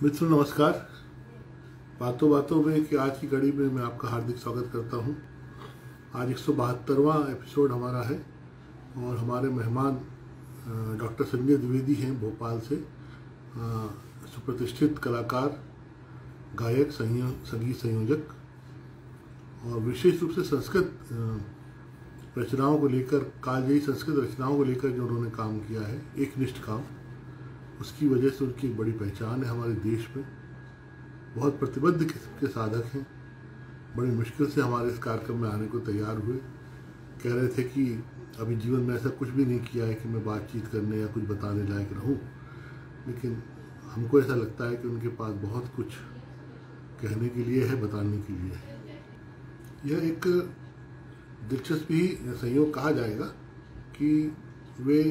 मित्रों नमस्कार। बातों बातों में कि आज की कड़ी में मैं आपका हार्दिक स्वागत करता हूं। आज 172वां एपिसोड हमारा है और हमारे मेहमान डॉक्टर संजय द्विवेदी हैं भोपाल से। सुप्रतिष्ठित कलाकार, गायक, संगीत संयोजक और विशेष रूप से संस्कृत रचनाओं को लेकर, कालजयी संस्कृत रचनाओं को लेकर जो उन्होंने काम किया है, एकनिष्ठ काम, उसकी वजह से उनकी एक बड़ी पहचान है हमारे देश में। बहुत प्रतिबद्ध किस्म के साधक हैं। बड़ी मुश्किल से हमारे इस कार्यक्रम में आने को तैयार हुए। कह रहे थे कि अभी जीवन में ऐसा कुछ भी नहीं किया है कि मैं बातचीत करने या कुछ बताने लायक रहूं, लेकिन हमको ऐसा लगता है कि उनके पास बहुत कुछ कहने के लिए है, बताने के लिए है। यह एक दिलचस्प ही संयोग कहा जाएगा कि वे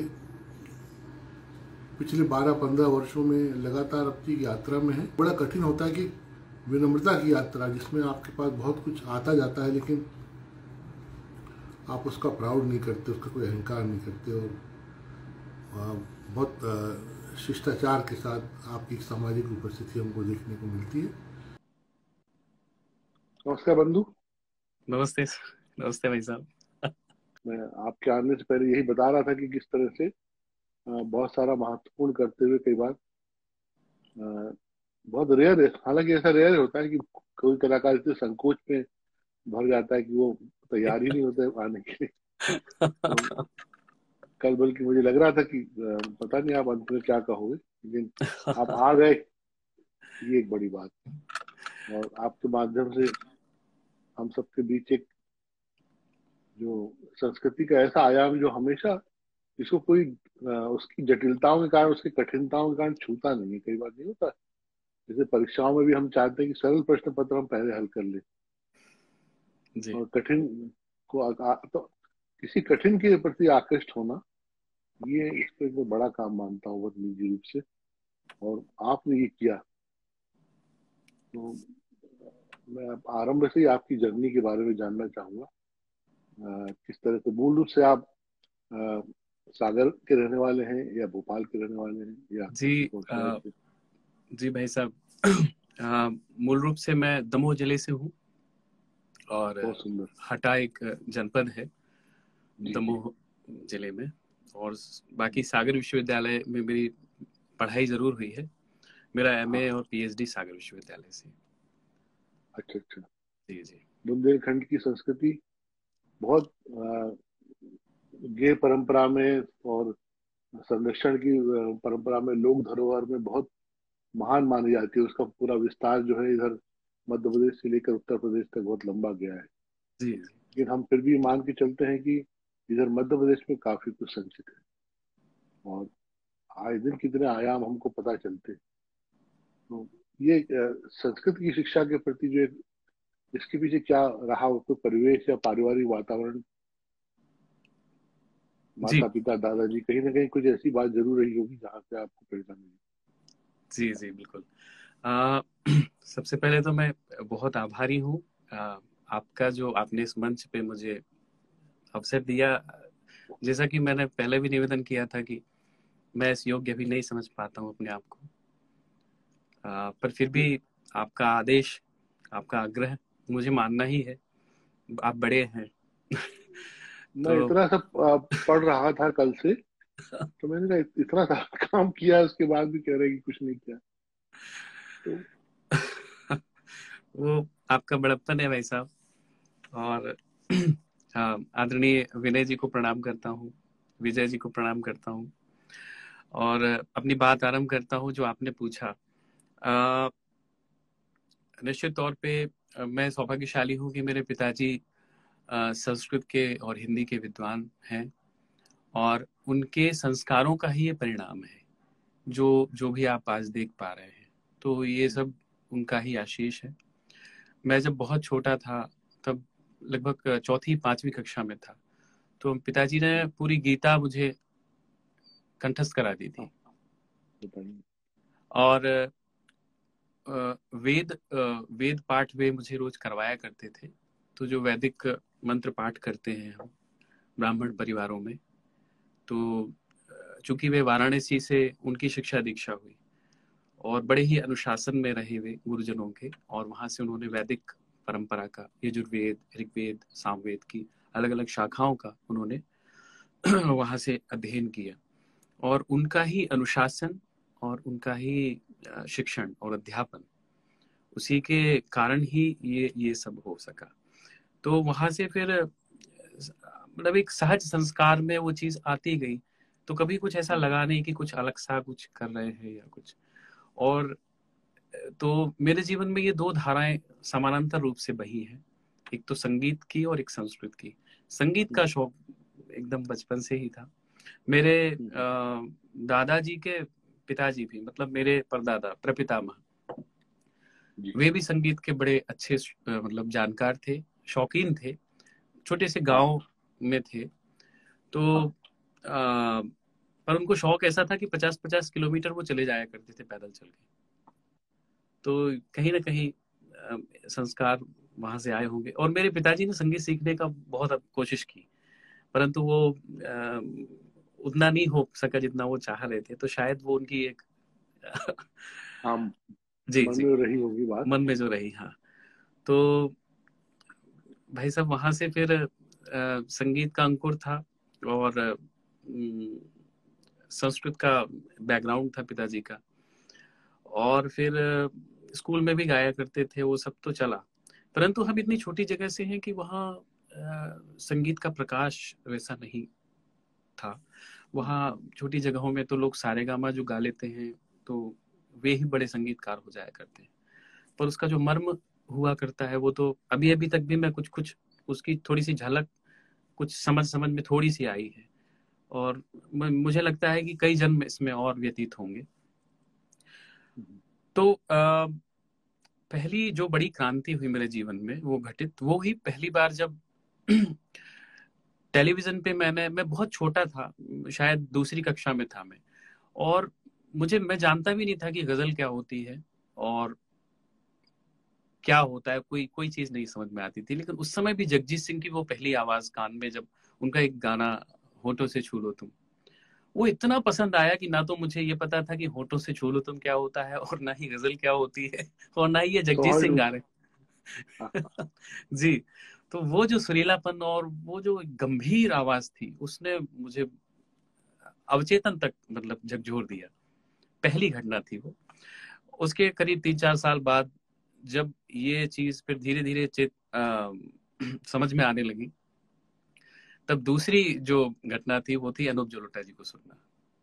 पिछले 12-15 वर्षों में लगातार अपनी यात्रा में है। बड़ा कठिन होता है कि विनम्रता की यात्रा, जिसमें आपके पास बहुत कुछ आता जाता है लेकिन आप उसका प्राउड नहीं करते, उसका कोई अहंकार नहीं करते और बहुत शिष्टाचार के साथ आपकी सामाजिक उपस्थिति हमको देखने को मिलती है। नमस्कार बंधु। नमस्ते। नमस्ते भाई साहब। मैं आपके आने से पहले यही बता रहा था कि किस तरह से बहुत सारा महत्वपूर्ण करते हुए कई बार बहुत रेयर है, हालांकि ऐसा रेयर होता है कि कोई कलाकार इतने संकोच में भर जाता है कि वो तैयार ही नहीं होता है आने के लिए। तो कल बल्कि मुझे लग रहा था कि पता नहीं आप अंत में क्या कहोगे, लेकिन आप आ गए, ये एक बड़ी बात है। और आपके माध्यम से हम सबके बीच एक जो संस्कृति का ऐसा आयाम जो हमेशा इसको कोई उसकी जटिलताओं के कारण, उसकी कठिनताओं के कारण छूता नहीं है। कई बार नहीं होता, जैसे परीक्षाओं में भी हम चाहते हैं कि सरल प्रश्न पत्र हम पहले हल कर लें जी और कठिन को तो किसी कठिन के प्रति आकृष्ट होना, ये इसको एक बड़ा काम मानता हूँ बहुत निजी रूप से, और आपने ये किया। तो मैं आरंभ से ही आपकी जर्नी के बारे में जानना चाहूंगा। किस तरह से मूल रूप से आप अ, सागर के रहने वाले हैं या भोपाल के रहने वाले हैं या जी कौन शहर से? जी भाई साहब। मूल रूप से मैं दमोह जिले से हूँ और बहुत सुंदर। हटा एक जनपद है जी जी। दमोह जिले में। और बाकी सागर विश्वविद्यालय में मेरी पढ़ाई जरूर हुई है। मेरा एमए हाँ। और पीएचडी सागर विश्वविद्यालय से। अच्छा अच्छा। जी जी। बुंदेलखंड की संस्कृति बहुत गेय परंपरा में और संरक्षण की परंपरा में, लोक धरोहर में बहुत महान मानी जाती है। उसका पूरा विस्तार जो है इधर मध्य प्रदेश से लेकर उत्तर प्रदेश तक बहुत लंबा गया है। जी जी। लेकिन हम फिर भी मान के चलते हैं कि इधर मध्य प्रदेश में काफी कुछ संचित है और आए दिन कितने आयाम हमको पता चलते हैं। तो ये संस्कृत की शिक्षा के प्रति जो एक, इसके पीछे क्या रहा हो, तो परिवेश या पारिवारिक वातावरण, जी माता पिता दादाजी, कहीं ना कहीं कुछ ऐसी बात जरूर रही होगी जहाँ से आपको प्रेरणा मिली। जी जी बिल्कुल। सबसे पहले तो मैं बहुत आभारी हूँ आपका, जो आपने इस मंच पे मुझे अवसर दिया। जैसा कि मैंने पहले भी निवेदन किया था कि मैं इस योग्य भी नहीं समझ पाता हूँ अपने आप को, पर फिर भी आपका आदेश, आपका आग्रह मुझे मानना ही है। आप बड़े हैं। मैं तो इतना सब पढ़ रहा था कल से, तो मैंने कहा इतना सारा काम किया, उसके बाद भी कह रहे हैं कि कुछ नहीं किया। तो वो आपका बड़प्पन है भाई साहब। और हाँ, आदरणीय विनय जी को प्रणाम करता हूँ, विजय जी को प्रणाम करता हूँ और अपनी बात आरंभ करता हूँ जो आपने पूछा। निश्चित तौर पे मैं सौभाग्यशाली हूँ कि मेरे पिताजी संस्कृत के और हिंदी के विद्वान हैं और उनके संस्कारों का ही ये परिणाम है जो जो भी आप आज देख पा रहे हैं। तो ये सब उनका ही आशीष है। मैं जब बहुत छोटा था, तब लगभग चौथी पांचवी कक्षा में था, तो पिताजी ने पूरी गीता मुझे कंठस्थ करा दी हाँ, थी। बताइए। और वेद पाठ वे मुझे रोज करवाया करते थे। तो जो वैदिक मंत्र पाठ करते हैं हम ब्राह्मण परिवारों में, तो चूंकि वे वाराणसी से उनकी शिक्षा दीक्षा हुई और बड़े ही अनुशासन में रहे हुए गुरुजनों के, और वहां से उन्होंने वैदिक परंपरा का, यजुर्वेद, ऋग्वेद, सामवेद की अलग अलग शाखाओं का उन्होंने वहां से अध्ययन किया, और उनका ही अनुशासन और उनका ही शिक्षण और अध्यापन, उसी के कारण ही ये सब हो सका। तो वहां से फिर मतलब एक सहज संस्कार में वो चीज आती गई, तो कभी कुछ ऐसा लगा नहीं कि कुछ अलग सा कुछ कर रहे हैं या कुछ। और तो मेरे जीवन में ये दो धाराएं समानांतर रूप से बही हैं, एक तो संगीत की और एक संस्कृत की। संगीत का शौक एकदम बचपन से ही था। मेरे दादाजी के पिताजी भी, मतलब मेरे परदादा प्रपितामह, वे भी संगीत के बड़े अच्छे मतलब जानकार थे, शौकीन थे, छोटे से गांव में थे। तो पर उनको शौक ऐसा था कि 50-50 किलोमीटर वो चले जाया करते थे पैदल चल के। तो कहीं ना कहीं संस्कार वहां से आए होंगे। और मेरे पिताजी ने संगीत सीखने का बहुत कोशिश की, परंतु वो उतना नहीं हो सका जितना वो चाह रहे थे। तो शायद वो उनकी एक हाँ, जी मन जी, में रही होगी बात, मन में जो रही। हाँ, तो भाई साहब वहां से फिर संगीत का अंकुर था, और संस्कृत का बैकग्राउंड था पिताजी का, और फिर स्कूल में भी गाया करते थे, वो सब तो चला। परंतु हम इतनी छोटी जगह से हैं कि वहाँ संगीत का प्रकाश वैसा नहीं था। वहाँ छोटी जगहों में तो लोग सारेगामा जो गा लेते हैं तो वे ही बड़े संगीतकार हो जाया करते हैं, पर उसका जो मर्म हुआ करता है वो तो अभी अभी तक भी मैं कुछ कुछ उसकी थोड़ी सी झलक कुछ समझ में थोड़ी सी आई है, और मुझे लगता है कि कई जन्म इसमें और व्यतीत होंगे। तो पहली जो बड़ी क्रांति हुई मेरे जीवन में वो घटित वो ही पहली बार जब टेलीविजन पे मैं बहुत छोटा था, शायद दूसरी कक्षा में था मैं, और मैं जानता भी नहीं था कि गजल क्या होती है और क्या होता है, कोई चीज नहीं समझ में आती थी। लेकिन उस समय भी जगजीत सिंह की वो पहली आवाज कान में, जब उनका एक गाना होठों से छू लो तुम, वो इतना पसंद आया कि ना तो मुझे ये पता था कि होठों से छू लो तुम क्या होता है, और ना ही गजल क्या होती है, और ना ही ये जगजीत सिंह गा रहे जी। तो वो जो सुरीलापन और वो जो गंभीर आवाज थी, उसने मुझे अवचेतन तक मतलब झकझोर दिया। पहली घटना थी वो। उसके करीब 3-4 साल बाद जब ये चीज फिर धीरे धीरे समझ में आने लगी, तब दूसरी जो घटना थी वो थी अनूप जलोटा जी को सुनना।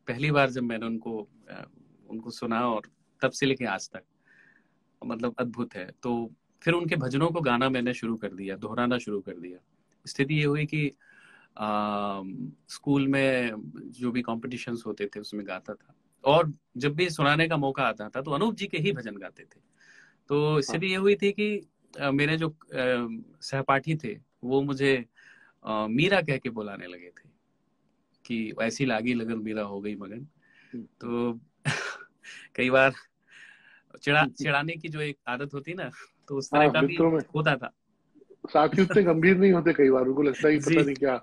पहली बार जब मैंने उनको सुना, और तब से लेके आज तक मतलब अद्भुत है। तो फिर उनके भजनों को गाना मैंने शुरू कर दिया, दोहराना शुरू कर दिया। स्थिति ये हुई कि स्कूल में जो भी कॉम्पिटिशन्स होते थे उसमें गाता था, और जब भी सुनाने का मौका आता था तो अनूप जी के ही भजन गाते थे। तो स्थिति ये हुई थी कि मेरे जो सहपाठी थे वो मुझे मीरा कह के बुलाने लगे थे कि ऐसी लागी लगन मीरा हो गई मगन। तो कई बार चिढ़ाने की जो एक आदत होती ना, तो उस तरह का भी होता था। साथी उतने गंभीर नहीं होते, कई बार उनको लगता है कि पता नहीं क्या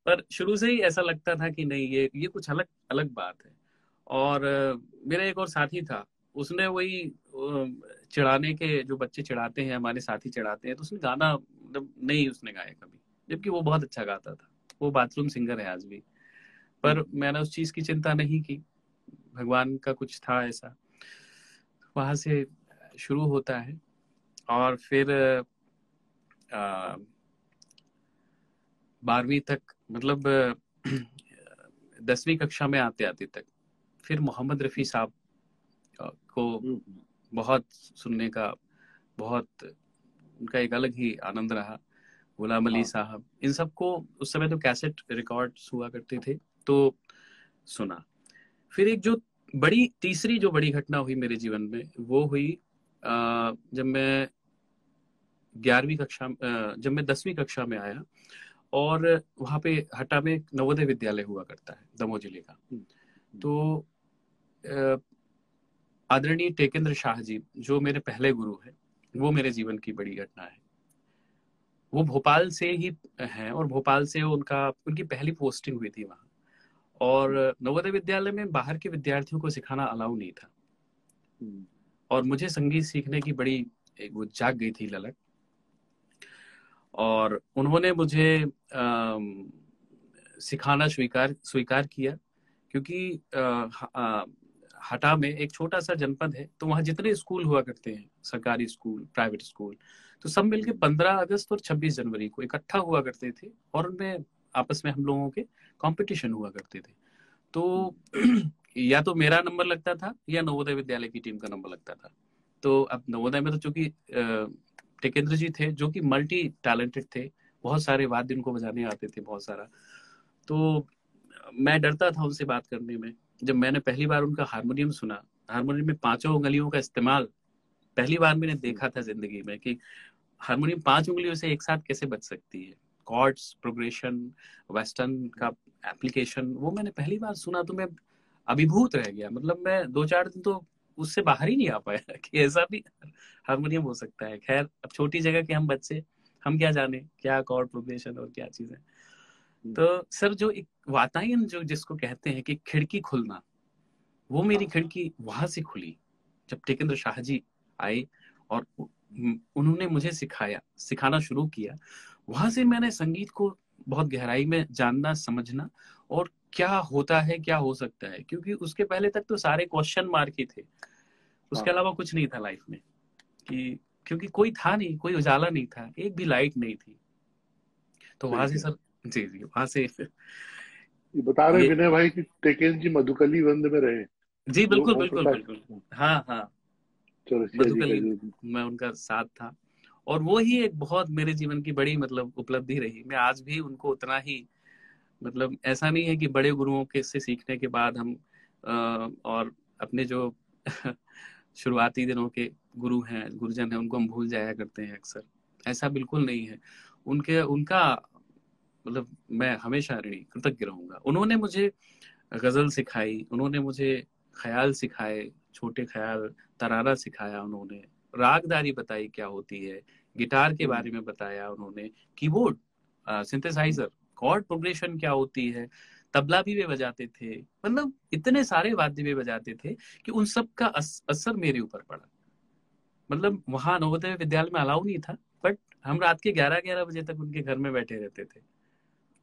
पर शुरू से ही ऐसा लगता था कि नहीं, ये कुछ अलग अलग बात है। और मेरा एक और साथी था, उसने वही चिढ़ाने के, जो बच्चे चिढ़ाते हैं, हमारे साथी चिढ़ाते हैं, तो उसने गाना मतलब नहीं उसने गाया कभी, जबकि वो बहुत अच्छा गाता था। वो बाथरूम सिंगर है आज भी। पर मैंने उस चीज की चिंता नहीं की, भगवान का कुछ था ऐसा। वहां से शुरू होता है, और फिर 12वीं तक, मतलब 10वीं कक्षा में आते आते तक फिर मोहम्मद रफ़ी साहब को बहुत सुनने का, बहुत उनका एक अलग ही आनंद रहा। गुलाम अली साहब, इन सबको उस समय तो कैसेट रिकॉर्ड्स हुआ करते थे, तो सुना। फिर एक जो तीसरी जो बड़ी घटना हुई मेरे जीवन में वो हुई जब मैं 10वीं कक्षा में आया, और वहाँ पे हटा में नवोदय विद्यालय हुआ करता है दमोह जिले का। तो आदरणीय टेकेंद्र शाह जी जो मेरे पहले गुरु हैं, वो मेरे जीवन की बड़ी घटना है। वो भोपाल से ही हैं, और भोपाल से उनकी पहली पोस्टिंग हुई थी वहाँ। और नवोदय विद्यालय में बाहर के विद्यार्थियों को सिखाना अलाउ नहीं था, और मुझे संगीत सीखने की बड़ी एक वो जाग गई थी ललक। और उन्होंने मुझे सिखाना स्वीकार स्वीकार किया, क्योंकि हटा में एक छोटा सा जनपद है, तो वहाँ जितने स्कूल हुआ करते हैं, सरकारी स्कूल, प्राइवेट स्कूल, तो सब मिलके 15 अगस्त और 26 जनवरी को इकट्ठा हुआ करते थे, और उनमें आपस में हम लोगों के कंपटीशन हुआ करते थे। तो या तो मेरा नंबर लगता था या नवोदय विद्यालय की टीम का नंबर लगता था। तो अब नवोदय में तो चूंकि टिकेंद्र जी थे जो कि मल्टी टैलेंटेड थे, बहुत सारे वाद्य उनको बजाने आते थे, बहुत सारा। तो मैं डरता था उनसे बात करने में। जब मैंने पहली बार उनका हारमोनियम सुना, हारमोनियम में 5 उंगलियों का इस्तेमाल पहली बार मैंने देखा था जिंदगी में, कि हारमोनियम 5 उंगलियों से एक साथ कैसे बज सकती है, कॉर्ड्स, प्रोग्रेशन, वेस्टर्न का एप्लीकेशन, वो मैंने पहली बार सुना तो मैं अभिभूत रह गया। मतलब मैं 2-4 दिन तो उससे बाहर ही नहीं आ पाया कि ऐसा भी हारमोनियम हो सकता है। खैर, अब छोटी जगह के हम बच्चे, हम क्या जाने क्या कॉर्ड प्रोग्रेशन और क्या चीजें। तो सर, जो एक वातायन जो जिसको कहते हैं कि खिड़की खुलना, वो मेरी खिड़की वहां से खुली जब टिकेंद्र शाह जी आए और उन्होंने मुझे सिखाना शुरू किया। वहां से मैंने संगीत को बहुत गहराई में जानना, समझना, और क्या होता है, क्या हो सकता है, क्योंकि उसके पहले तक तो सारे क्वेश्चन मार्क ही थे, उसके अलावा कुछ नहीं था लाइफ में, कि क्योंकि कोई था नहीं, कोई उजाला नहीं था, एक भी लाइट नहीं थी। तो वहां से सर, जी जी, वहां से ये बता रहे ये, विनय भाई कि टेकेन जी मधुकली वंद में रहे, जी वो बिल्कुल हो बिल्कुल सकता बिल्कुल, है हाँ हाँ, चौरसिया जी का मधुकली जो। में उनका साथ था। और वो ही एक बहुत मेरे जीवन की बड़ी मतलब उपलब्धि रही। मैं आज भी उनको उतना ही, मतलब ऐसा नहीं है कि बड़े गुरुओं के से सीखने के बाद हम और अपने जो शुरुआती दिनों के गुरु हैं, गुरुजन हैं, उनको हम भूल जाया करते हैं अक्सर। ऐसा बिल्कुल नहीं है। उनका मतलब मैं हमेशा ऋणी, कृतज्ञ रहूंगा। उन्होंने मुझे गजल सिखाई, उन्होंने मुझे ख्याल सिखाए, छोटे ख्याल, तराना सिखाया, उन्होंने रागदारी बताई क्या होती है, गिटार के बारे में बताया उन्होंने, कीबोर्ड, सिंथेसाइजर, कॉर्ड प्रोग्रेशन क्या होती है, तबला भी वे बजाते थे, मतलब इतने सारे वाद्य वे बजाते थे कि उन सब का असर मेरे ऊपर पड़ा। मतलब वहां नवोदय विद्यालय में अलाउ नहीं था, बट हम रात के 11-11 बजे तक उनके घर में बैठे रहते थे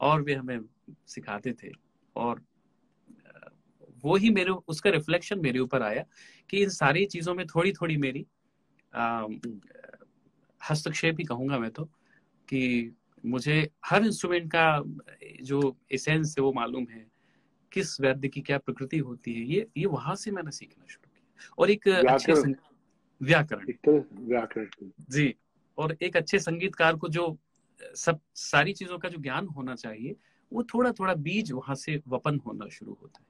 और वे हमें सिखाते थे। और वो ही मेरे, उसका रिफ्लेक्शन मेरे ऊपर आया कि इन सारी चीजों में थोड़ी थोड़ी मेरी हस्तक्षेप ही कहूंगा मैं तो, कि मुझे हर इंस्ट्रूमेंट का जो एसेंस है वो मालूम है, किस वाद्य की क्या प्रकृति होती है, ये वहां से मैंने सीखना शुरू किया। और एक अच्छे व्याकरण, व्याकरण, एक तरह व्याकरण। जी, और एक अच्छे संगीतकार को जो सब सारी चीजों का जो ज्ञान होना चाहिए, वो थोड़ा थोड़ा बीज वहां से वपन होना शुरू होता है।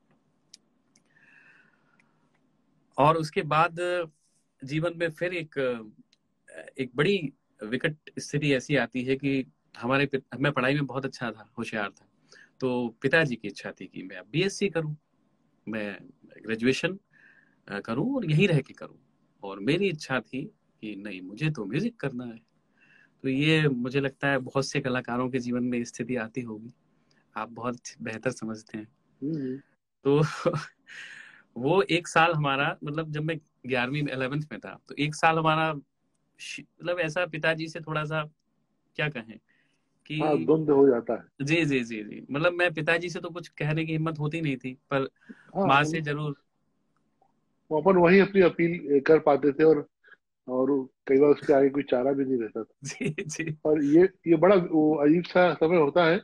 और उसके बाद जीवन में फिर एक बड़ी विकट स्थिति ऐसी आती है कि मैं पढ़ाई में बहुत अच्छा था, होशियार था। तो पिताजी की इच्छा थी कि मैं बीएससी करूं, मैं ग्रेजुएशन करूं और यहीं रह के करूं। और मेरी इच्छा थी कि नहीं, मुझे तो म्यूजिक करना है। तो ये मुझे लगता है बहुत से कलाकारों के जीवन में स्थिति आती होगी, आप बहुत बेहतर समझते हैं। तो वो एक साल हमारा, मतलब जब मैं 11वीं 11th में था, तो एक साल हमारा मतलब ऐसा पिताजी से थोड़ा सा क्या कहें हाँ, कि, द्वंद्व हो जाता है। जी जी जी जी, मतलब मैं पिताजी से तो कुछ कहने की हिम्मत होती नहीं थी, पर हाँ, माँ से जरूर। वो अपन वही अपनी अपील कर पाते थे, और कई बार उसके आगे कोई चारा भी नहीं रहता था। जी जी और ये बड़ा वो अजीब सा समय होता है।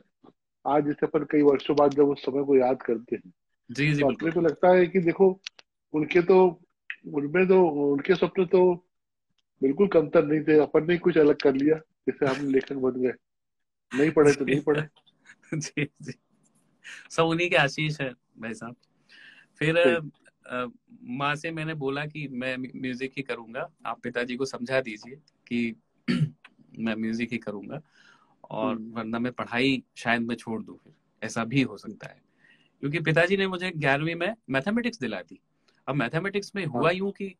आज जैसे अपन कई वर्षों बाद जब उस समय को याद करते हैं, जी जी तो अपने बिल्कुल। को लगता है कि देखो, उनके तो उनमें तो उनके स्वप्न तो बिल्कुल कमतर नहीं थे, अपन ने कुछ अलग कर लिया, जैसे हम लेखक बन गए, नहीं पढ़े तो जी नहीं पढ़े। जी जी, सब उन्हीं के आशीष है भाई साहब। फिर सही। माँ से मैंने बोला कि मैं म्यूजिक ही करूंगा, आप पिताजी को समझा दीजिए कि मैं म्यूजिक ही करूंगा, और हम्म, वरना मैं पढ़ाई शायद मैं छोड़ दूं, फिर ऐसा भी हो सकता है। क्योंकि पिताजी ने मुझे 11वीं में मैथमेटिक्स दिला दी। अब मैथमेटिक्स में हुआ हाँ, यूं कि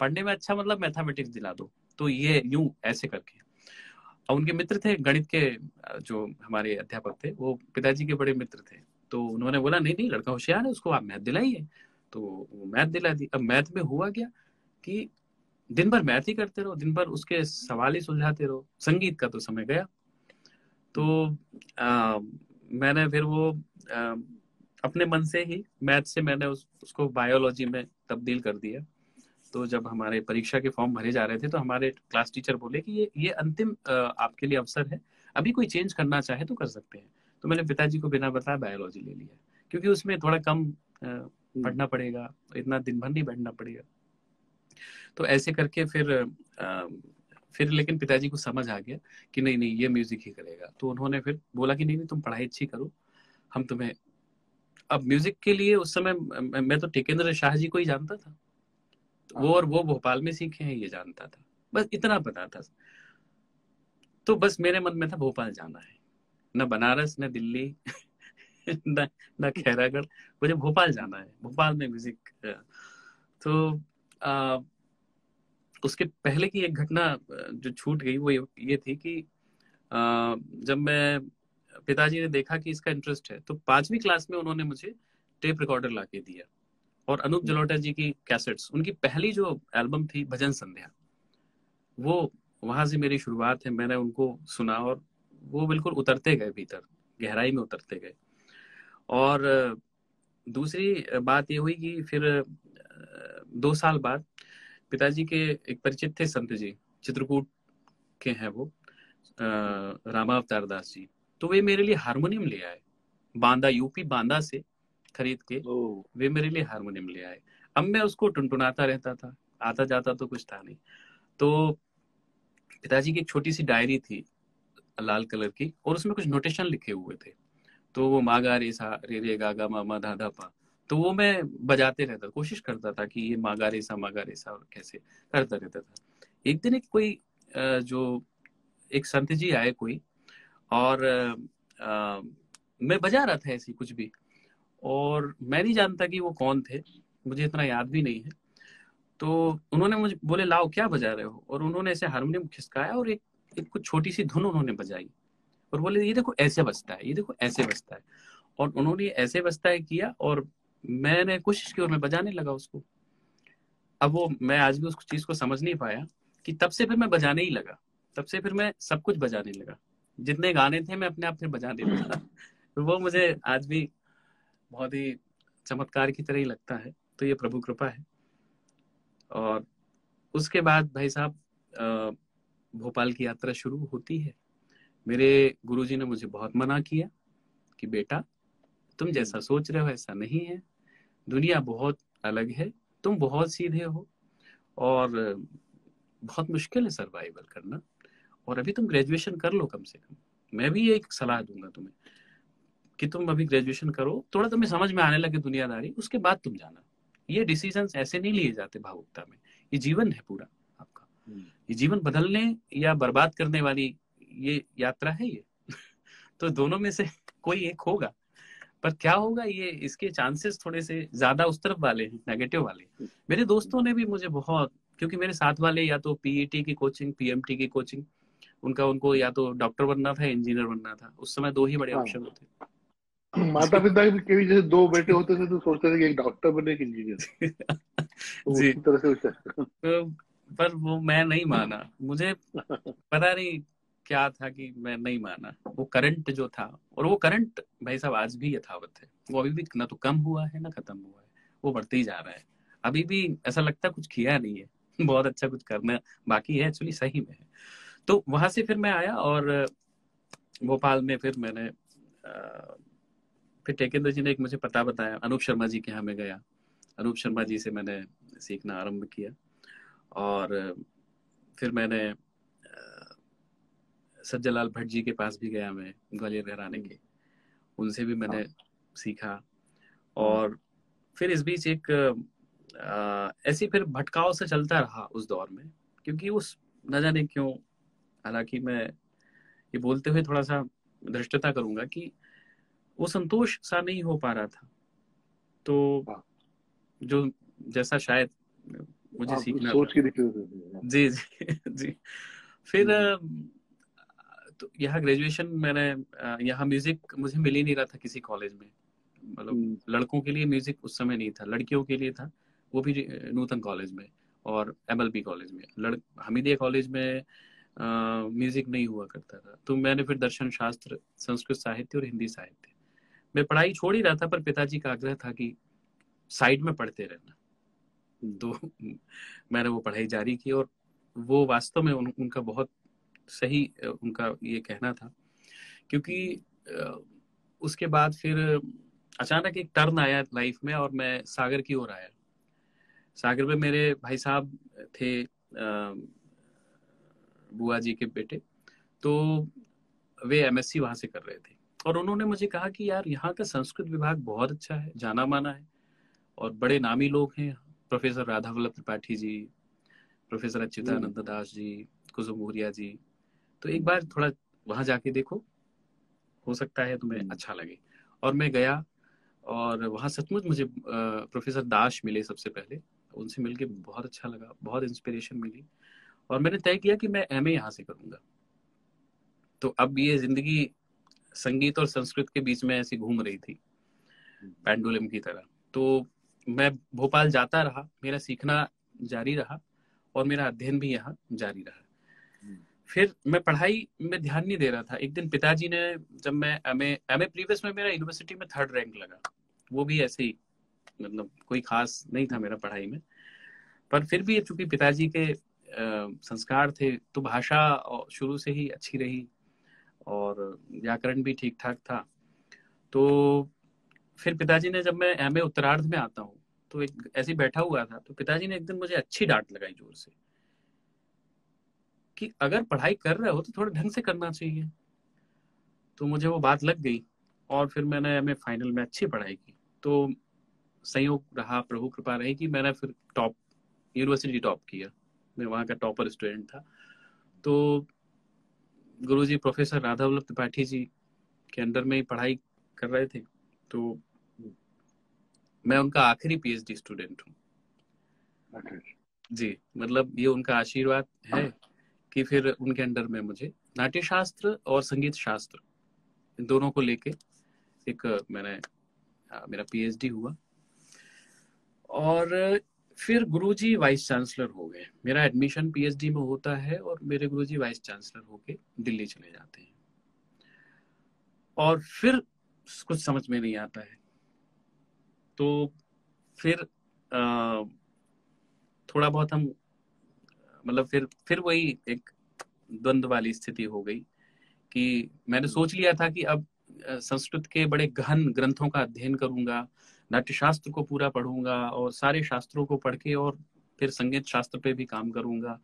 पढ़ने में अच्छा, मतलब मैथमेटिक्स दिला दो, तो ये यूं ऐसे करके। और उनके मित्र थे गणित के, जो हमारे अध्यापक थे वो पिताजी के बड़े मित्र थे। तो उन्होंने बोला नहीं नहीं, लड़का होशियार है, उसको आप मैथ दिलाइए। तो वो मैथ दिला दी। अब मैथ में हुआ क्या कि दिन भर मैथ ही करते रहो, दिन भर उसके सवाल ही सुलझाते रहो, संगीत का तो समय गया। तो मैंने फिर वो आ, अपने मन से ही मैथ से मैंने उसको बायोलॉजी में तब्दील कर दिया। तो जब हमारे परीक्षा के फॉर्म भरे जा रहे थे तो हमारे क्लास टीचर बोले कि ये अंतिम आपके लिए अवसर है, अभी कोई चेंज करना चाहे तो कर सकते हैं। तो मैंने पिताजी को बिना बताए बायोलॉजी ले लिया, क्योंकि उसमें थोड़ा कम पढ़ना पड़ेगा, इतना दिन भर नहीं बैठना पड़ेगा। तो ऐसे करके फिर लेकिन पिताजी को समझ आ गया कि नहीं नहीं ये म्यूजिक ही करेगा। तो उन्होंने फिर बोला कि नहीं नहीं तुम पढ़ाई अच्छी करो, हम तुम्हें। अब म्यूजिक के लिए उस समय मैं तो टिकेंद्र शाह जी को ही जानता था, वो भोपाल में सीखे हैं ये जानता था, बस इतना पता था। तो बस मेरे मन में था भोपाल जाना है, न बनारस न दिल्ली न खैरागढ़, मुझे भोपाल जाना है, भोपाल में म्यूजिक। तो उसके पहले की एक घटना जो छूट गई वो ये थी कि जब मैं पिताजी ने देखा कि इसका इंटरेस्ट है, तो 5वीं क्लास में उन्होंने मुझे टेप रिकॉर्डर ला के दिया, और अनूप जलोटा जी की कैसेट्स, उनकी पहली जो एल्बम थी भजन संध्या, वो वहां से मेरी शुरुआत है। मैंने उनको सुना और वो बिल्कुल उतरते गए भीतर, गहराई में उतरते गए। और दूसरी बात ये हुई कि फिर 2 साल बाद पिताजी के एक परिचित थे संत जी, चित्रकूट के हैं वो, रामावतार दास जी। तो वे मेरे लिए हारमोनियम ले आए, बांदा, यूपी बांदा से खरीद के वे मेरे लिए हारमोनियम ले आए। अब मैं उसको टुनटुनाता रहता था, आता जाता तो कुछ था नहीं। तो पिताजी की एक छोटी सी डायरी थी लाल कलर की, और उसमें कुछ नोटेशन लिखे हुए थे। तो वो मा गा रे सा रे रे गा गा मा मा धा धा पा, तो वो मैं बजाते रहता, कोशिश करता था कि ये मा गा रे सा और कैसे करता रहता था। एक दिन एक कोई जो एक संत जी आए कोई, और मैं बजा रहा था ऐसी कुछ भी, और मैं नहीं जानता कि वो कौन थे, मुझे इतना याद भी नहीं है। तो उन्होंने मुझे बोले लाओ क्या बजा रहे हो, और उन्होंने ऐसे हारमोनियम खिसकाया और एक कुछ छोटी सी धुन उन्होंने बजाई, और बोले ये देखो ऐसे बजता है, ये देखो ऐसे बजता है। और उन्होंने ऐसे बजता है किया, और मैंने कोशिश की और मैं बजाने लगा उसको। अब वो मैं आज भी उस चीज को समझ नहीं पाया कि तब से फिर मैं बजाने ही लगा, तब से फिर मैं सब कुछ बजाने लगा, जितने गाने थे मैं अपने आप फिर बजाने लगा। तो वो मुझे आज भी बहुत ही चमत्कार की तरह ही लगता है। तो ये प्रभु कृपा है। और उसके बाद भाई साहब भोपाल की यात्रा शुरू होती है। मेरे गुरुजी ने मुझे बहुत मना किया कि बेटा तुम जैसा सोच रहे हो ऐसा नहीं है, दुनिया बहुत अलग है, तुम बहुत सीधे हो, और बहुत मुश्किल है सर्वाइवल करना, और अभी तुम ग्रेजुएशन कर लो कम से कम। मैं भी एक सलाह दूंगा तुम्हें कि तुम अभी ग्रेजुएशन करो, थोड़ा तुम्हें समझ में आने लगे दुनियादारी, उसके बाद तुम जाना। ये डिसीजंस ऐसे नहीं लिए जाते भावुकता में, ये जीवन है पूरा आपका, ये जीवन बदलने या बर्बाद करने वाली ये यात्रा है ये। तो दोनों में से कोई एक होगा, पर क्या होगा ये इसके चांसेस थोड़े से ज्यादा उस तरफ वाले हैं, नेगेटिव वाले। मेरे दोस्तों ने भी मुझे बहुत, क्योंकि मेरे साथ वाले या तो पीईटी की कोचिंग, पीएमटी की कोचिंग, उनको या तो डॉक्टर बनना था, इंजीनियर बनना था, उस समय 2 ही बड़े ऑप्शन होते। माता पिता के भी जैसे 2 बेटे होते थे तो सोचते थे कि एक डॉक्टर बने, एक इंजीनियर, तो जी। उसी तरह से तो पर वो मैं नहीं माना, मुझे पता नहीं क्या था कि मैं नहीं माना। वो करंट जो था, और वो करंट भाई साहब आज भी यथावत है, वो अभी भी ना तो कम हुआ है ना खत्म हुआ है, वो बढ़ते ही जा रहा है। अभी भी ऐसा लगता है कुछ किया नहीं है, बहुत अच्छा कुछ करना बाकी है, एक्चुअली सही में है। तो वहां से फिर मैं आया, और भोपाल में फिर मैंने फिर टेकेंद्र जी ने एक मुझे पता बताया, अनूप शर्मा जी के यहाँ मैं गया, अनूप शर्मा जी से मैंने सीखना आरंभ किया। और फिर मैंने सज्जलाल भट्ट जी के पास भी गया, मैं ग्वालियर घराने के, उनसे भी मैंने सीखा। और फिर इस बीच एक ऐसी फिर भटकाव से चलता रहा उस दौर में, क्योंकि उस न जाने क्यों, हालांकि मैं ये बोलते हुए थोड़ा सा धृष्टता करूंगा कि वो संतोष सा नहीं हो पा रहा था। तो जो जैसा शायद मुझे आप सीखना था। सोच के निकले। जी जी जी। फिर तो यहाँ ग्रेजुएशन मैंने यहाँ म्यूजिक मुझे मिल ही नहीं रहा था किसी कॉलेज में, मतलब लड़कों के लिए म्यूजिक उस समय नहीं था, लड़कियों के लिए था, वो भी नूतन कॉलेज में और MLB कॉलेज में। हमीदिया कॉलेज में म्यूजिक नहीं हुआ करता था। तो मैंने फिर दर्शन शास्त्र, संस्कृत साहित्य और हिंदी साहित्य, मैं पढ़ाई छोड़ ही रहा था, पर पिताजी का आग्रह था कि साइड में पढ़ते रहना, तो मैंने वो पढ़ाई जारी की। और वो वास्तव में उनका बहुत सही उनका ये कहना था, क्योंकि उसके बाद फिर अचानक एक टर्न आया लाइफ में और मैं सागर की ओर आया। सागर में मेरे भाई साहब थे, बुआ जी के बेटे, तो वे MSc वहां से कर रहे थे और उन्होंने मुझे कहा कि यार यहाँ का संस्कृत विभाग बहुत अच्छा है, जाना माना है और बड़े नामी लोग हैं, प्रोफेसर राधा वल्लभ त्रिपाठी जी, प्रोफेसर अच्युतानंद दास जी, कुसुम भूरिया जी, तो एक बार थोड़ा वहां जाके देखो, हो सकता है तुम्हें अच्छा लगे। और मैं गया और वहाँ सचमुच मुझे प्रोफेसर दास मिले सबसे पहले, उनसे मिलके बहुत अच्छा लगा, बहुत इंस्पिरेशन मिली और मैंने तय किया कि मैं MA यहाँ से करूँगा। तो अब ये जिंदगी संगीत और संस्कृत के बीच में ऐसी घूम रही थी पेंडुलम की तरह। तो मैं भोपाल जाता रहा, मेरा सीखना जारी रहा और मेरा अध्ययन भी यहाँ जारी रहा। फिर मैं पढ़ाई में ध्यान नहीं दे रहा था। एक दिन पिताजी ने, जब मैं एमए प्रीवियस में मेरा यूनिवर्सिटी में 3rd रैंक लगा, वो भी ऐसे ही, मतलब कोई खास नहीं था मेरा पढ़ाई में, पर फिर भी चूंकि पिताजी के संस्कार थे तो भाषा शुरू से ही अच्छी रही और व्याकरण भी ठीक ठाक था। तो फिर पिताजी ने, जब मैं MA उत्तरार्ध में आता हूँ तो एक ऐसे बैठा हुआ था, तो पिताजी ने एक दिन मुझे अच्छी डांट लगाई जोर से कि अगर पढ़ाई कर रहे हो तो थोड़ा ढंग से करना चाहिए। तो मुझे वो बात लग गई और फिर मैंने MA फाइनल में अच्छी पढ़ाई की। तो संयोग रहा, प्रभु कृपा रही कि मैंने फिर यूनिवर्सिटी टॉप किया, मैं वहाँ का टॉपर स्टूडेंट था। तो गुरुजी प्रोफेसर राधा वल्लभ त्रिपाठी जी के अंडर में ही पढ़ाई कर रहे थे, तो मैं उनका आखिरी PhD स्टूडेंट हूँ जी। मतलब ये उनका आशीर्वाद है कि फिर उनके अंडर में मुझे नाट्य शास्त्र और संगीत शास्त्र इन दोनों को लेके एक मेरा PhD हुआ। और फिर गुरुजी वाइस चांसलर हो गए। मेरा एडमिशन PhD में होता है और मेरे गुरुजी वाइस चांसलर होके दिल्ली चले जाते हैं। और फिर कुछ समझ में नहीं आता है, तो फिर थोड़ा बहुत हम, मतलब फिर वही एक द्वंद्व वाली स्थिति हो गई कि मैंने सोच लिया था कि अब संस्कृत के बड़े गहन ग्रंथों का अध्ययन करूंगा, नाट्य शास्त्र को पूरा पढ़ूंगा और सारे शास्त्रों को पढ़ के और फिर संगीत शास्त्र पे भी काम करूंगा।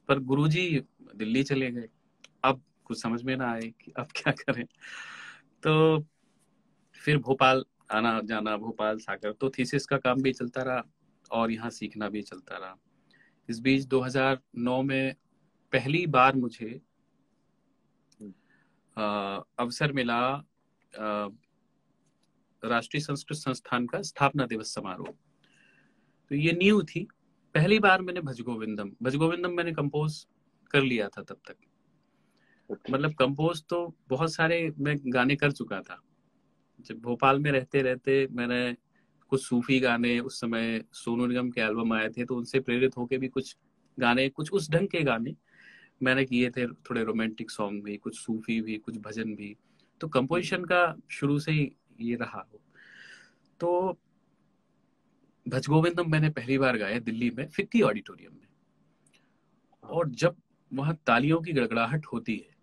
पर गुरुजी दिल्ली चले गए। अब कुछ समझ में ना आए कि अब क्या करें। तो फिर भोपाल आना जाना, भोपाल सागर, तो थीसिस का काम भी चलता रहा और यहाँ सीखना भी चलता रहा। इस बीच 2009 में पहली बार मुझे अवसर मिला राष्ट्रीय संस्कृत संस्थान का स्थापना दिवस समारोह। तो ये न्यू थी, पहली बार मैंने भजगोविंदम मैंने कंपोज कर लिया था तब तक। मतलब कंपोज तो बहुत सारे मैं गाने कर चुका था। जब भोपाल में रहते रहते मैंने कुछ सूफी गाने, उस समय सोनू निगम के एल्बम आए थे तो उनसे प्रेरित होके भी कुछ गाने, कुछ उस ढंग के गाने मैंने किए थे, थोड़े रोमांटिक सॉन्ग भी, कुछ सूफी भी, कुछ भजन भी। तो कंपोजिशन का शुरू से ही ये रहा हो। तो भजगोविंदम मैंने पहली बार गाया दिल्ली में फिक्की ऑडिटोरियम में, और जब वहां तालियों की गड़गड़ाहट होती है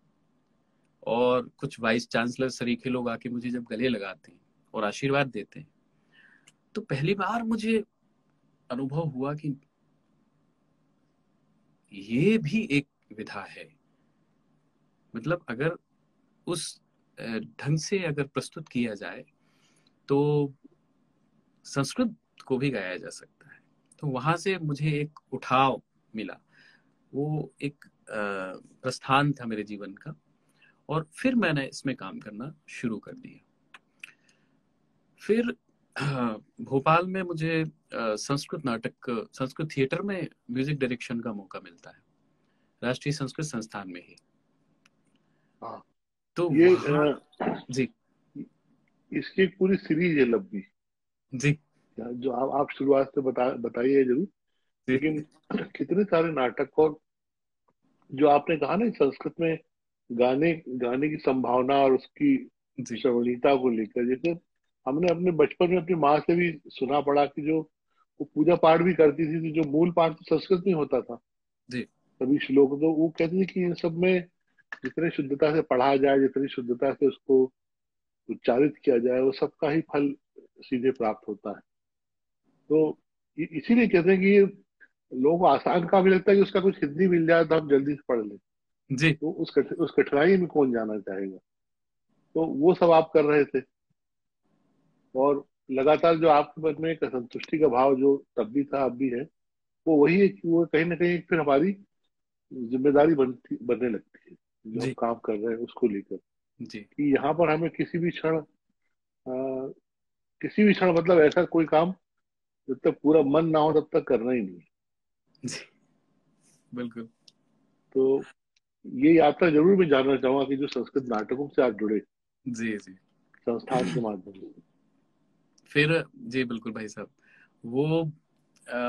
और कुछ वाइस चांसलर सरीखे लोग आके मुझे जब गले लगाते हैं और आशीर्वाद देते हैं, तो पहली बार मुझे अनुभव हुआ कि ये भी एक विधा है। मतलब अगर उस ढंग से अगर प्रस्तुत किया जाए तो संस्कृत को भी गाया जा सकता है। तो वहां से मुझे एक उठाव मिला, वो एक प्रस्थान था मेरे जीवन का, और फिर मैंने इसमें काम करना शुरू कर दिया। फिर भोपाल में मुझे संस्कृत थिएटर में म्यूजिक डायरेक्शन का मौका मिलता है, राष्ट्रीय संस्कृत संस्थान में ही। तो ये वहाँ जी इसकी एक पूरी सीरीज है लंबी, जी जो आप शुरुआत से बताइए जरूर। जी लेकिन कितने सारे नाटक, और जो आपने कहा ना संस्कृत में गाने गाने की संभावना और उसकी जी श्रवणीयता को लेकर, जैसे हमने अपने बचपन में अपनी माँ से भी सुना पड़ा कि जो वो पूजा पाठ भी करती थी, तो जो मूल पाठ तो संस्कृत में होता था, जी सभी श्लोक, तो वो कहती थी कि इन सब में जितने शुद्धता से पढ़ा जाए, जितनी शुद्धता से उसको उच्चारित किया जाए, वो सबका ही फल सीधे प्राप्त होता है। तो इसीलिए कहते हैं कि लोगों को आसान काफी लगता है कि उसका कुछ हिंदी मिल जाए तो हम जल्दी से पढ़ लें। जी तो उस कठिनाई में कौन जाना चाहेगा। तो वो सब आप कर रहे थे, और लगातार जो आपके मन में एक असंतुष्टि का भाव जो तब भी था अब भी है, वो वही है कि वो कहीं ना कहीं फिर हमारी जिम्मेदारी बनने लगती है, जो हम जी काम कर रहे हैं उसको लेकर, जी कि यहाँ पर हमें किसी भी क्षण मतलब ऐसा कोई काम जब तक पूरा मन ना हो तब तक करना ही नहीं है। जी बिल्कुल। तो ये यात्रा जरूर मैं जानना चाहूंगा कि जो संस्कृत नाटकों से आप जुड़े जी जी संस्थान के माध्यम से। फिर जी बिल्कुल भाई साहब, वो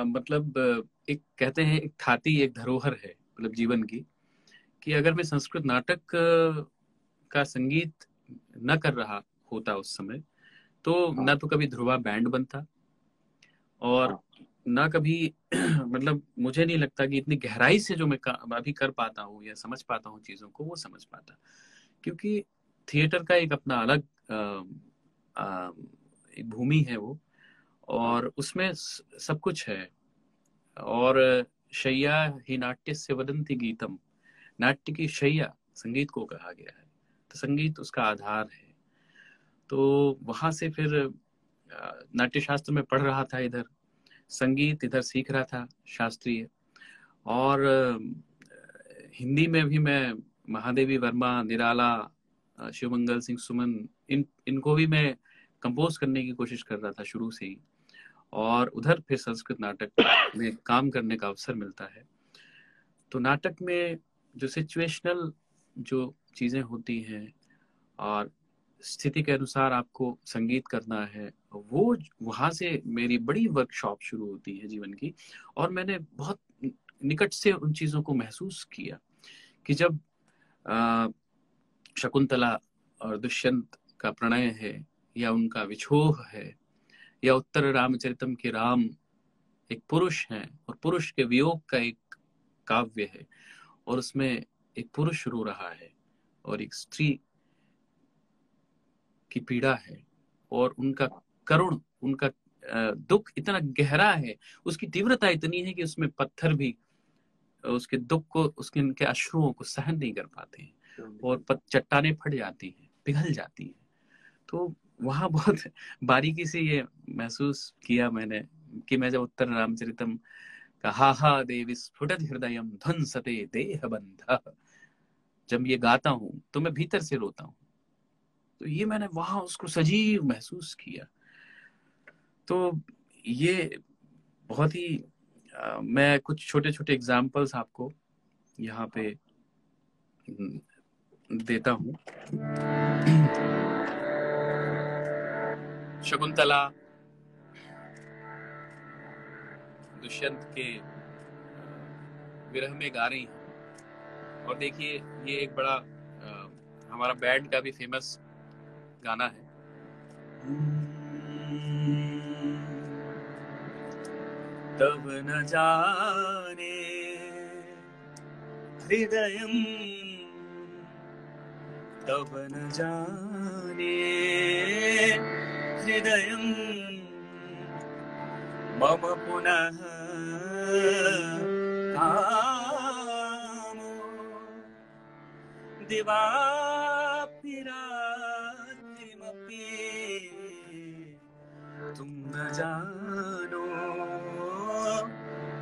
मतलब एक कहते हैं एक थाती एक धरोहर है मतलब जीवन की, कि अगर मैं संस्कृत नाटक का संगीत न कर रहा होता उस समय, तो हाँ, न तो कभी ध्रुवा बैंड बनता, और हाँ, ना कभी मतलब मुझे नहीं लगता कि इतनी गहराई से जो मैं अभी कर पाता हूँ या समझ पाता हूँ चीजों को, वो समझ पाता। क्योंकि थिएटर का एक अपना अलग एक भूमि है वो, हाँ, और उसमें सब कुछ है। और शैया ही नाट्य से वदंती गीतम, नाट्य की शैया संगीत को कहा गया है, तो संगीत उसका आधार है। तो वहां से फिर नाट्य शास्त्र में पढ़ रहा था, इधर संगीत इधर सीख रहा था शास्त्रीय, और हिंदी में भी मैं महादेवी वर्मा, निराला, शिवमंगल सिंह सुमन, इनको भी मैं कंपोज करने की कोशिश कर रहा था शुरू से ही। और उधर फिर संस्कृत नाटक में काम करने का अवसर मिलता है। तो नाटक में जो सिचुएशनल जो चीजें होती हैं और स्थिति के अनुसार आपको संगीत करना है, वो वहां से मेरी बड़ी वर्कशॉप शुरू होती है जीवन की। और मैंने बहुत निकट से उन चीजों को महसूस किया कि जब अ, शकुंतला और दुष्यंत का प्रणय है, या उनका विछोह है, या उत्तर रामचरितम के राम एक पुरुष हैं और पुरुष के वियोग का एक काव्य है, और उसमें एक पुरुष रो रहा है और एक स्त्री की पीड़ा है, और उनका करुण, उनका दुख इतना गहरा है, उसकी तीव्रता इतनी है कि उसमें पत्थर भी उसके दुख को, उसके उनके अश्रुओं को सहन नहीं कर पाते हैं, और चट्टाने फट जाती हैं, पिघल जाती हैं। तो वहां बहुत बारीकी से ये महसूस किया मैंने कि मैं जब उत्तर रामचरितम का हा हा देवी स्फुटत हृदयम ध्वंसते देह बंध, जब ये गाता हूं तो मैं भीतर से रोता हूँ। तो ये मैंने वहां उसको सजीव महसूस किया। तो ये बहुत ही मैं कुछ छोटे छोटे एग्जाम्पल्स आपको यहाँ पे देता हूँ। शकुंतला दुष्यंत के विरह में गा रही हैं, और देखिए ये एक बड़ा हमारा बैंड का भी फेमस गाना है। तब न जाने हृदयम, तब न जाने हृदयम मम पुनः कामो दिवापि रात्रिमपि तुम न जानो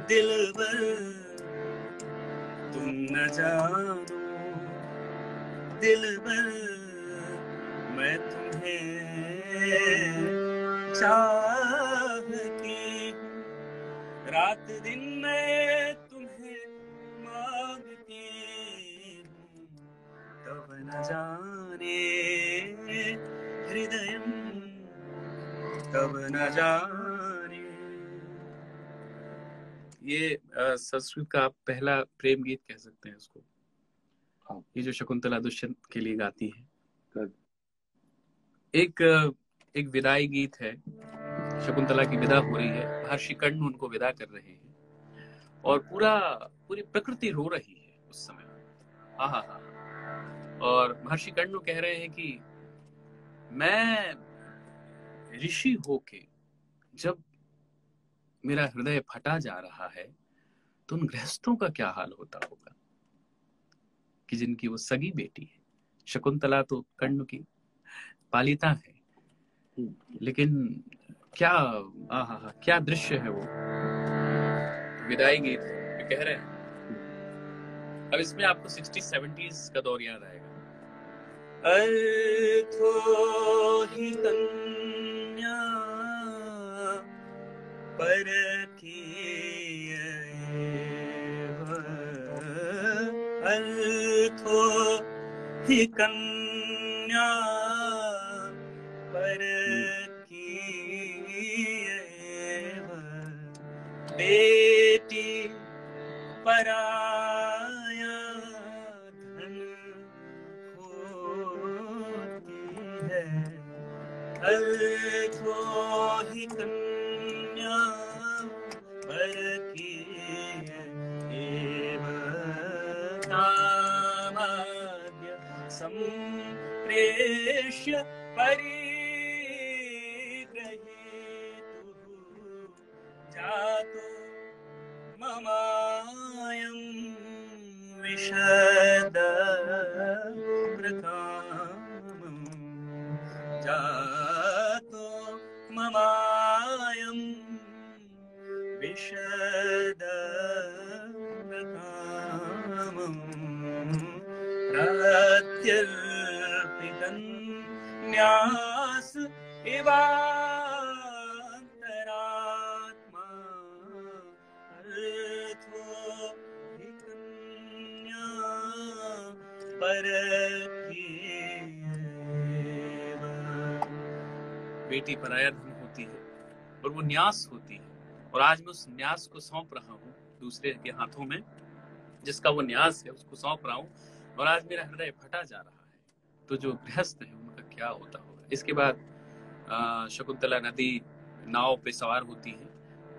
दिलबर, तुम न जानो दिलबर, मैं तुम्हें चाहती हूँ, रात दिन मैं तुम्हें मांगती हूँ, तब न जाने हृदयम कब न जाने। ये संस्कृत का पहला प्रेम गीत कह सकते हैं उसको। हाँ। ये जो शकुंतला दुष्यंत के लिए गाती है। कर। एक एक विदाई गीत है। शकुंतला की विदा हो रही है, महर्षि कर्ण उनको विदा कर रहे हैं और पूरी प्रकृति रो रही है उस समय। हाँ हाँ हाँ। और महर्षि कर्ण कह रहे हैं कि मैं ऋषि होके जब मेरा हृदय फटा जा रहा है तो उन गृहस्थों का क्या हाल होता होगा कि जिनकी वो सगी बेटी है। शकुंतला तो कर्ण की पालिता है, लेकिन क्या क्या दृश्य है वो। विदाई गीत है, कह रहे हैं। अब इसमें आपको 60-70s का दौर याद आएगा। अर्थो ही कन्या परकीय अर्थो ही कन्या परकीय बेटी पराया धन होती है। अर्थो ही कन्या परकीय दामाद्य संप्रेष्य परिगृहीतुः जातो ममायं विशद प्रकामं जातो ममायं विशद प्रकामं प्रत्यर्पितं न्यास इवान्तरात्मा अर्थो हि कन्या परकीयैव। बेटी पराया धन होती है और वो न्यास होती है, और आज मैं उस न्यास को सौंप रहा हूँ दूसरे के हाथों में, जिसका वो न्यास है उसको सौंप रहा हूँ, और आज मेरा हृदय फटा जा रहा है। तो जो गृहस्थ है उनका क्या होता होगा। इसके बाद शकुंतला नदी नाव पे सवार होती है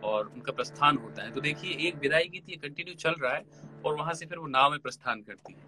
और उनका प्रस्थान होता है। तो देखिए, एक विदाई गीत ये कंटिन्यू चल रहा है और वहां से फिर वो नाव में प्रस्थान करती है।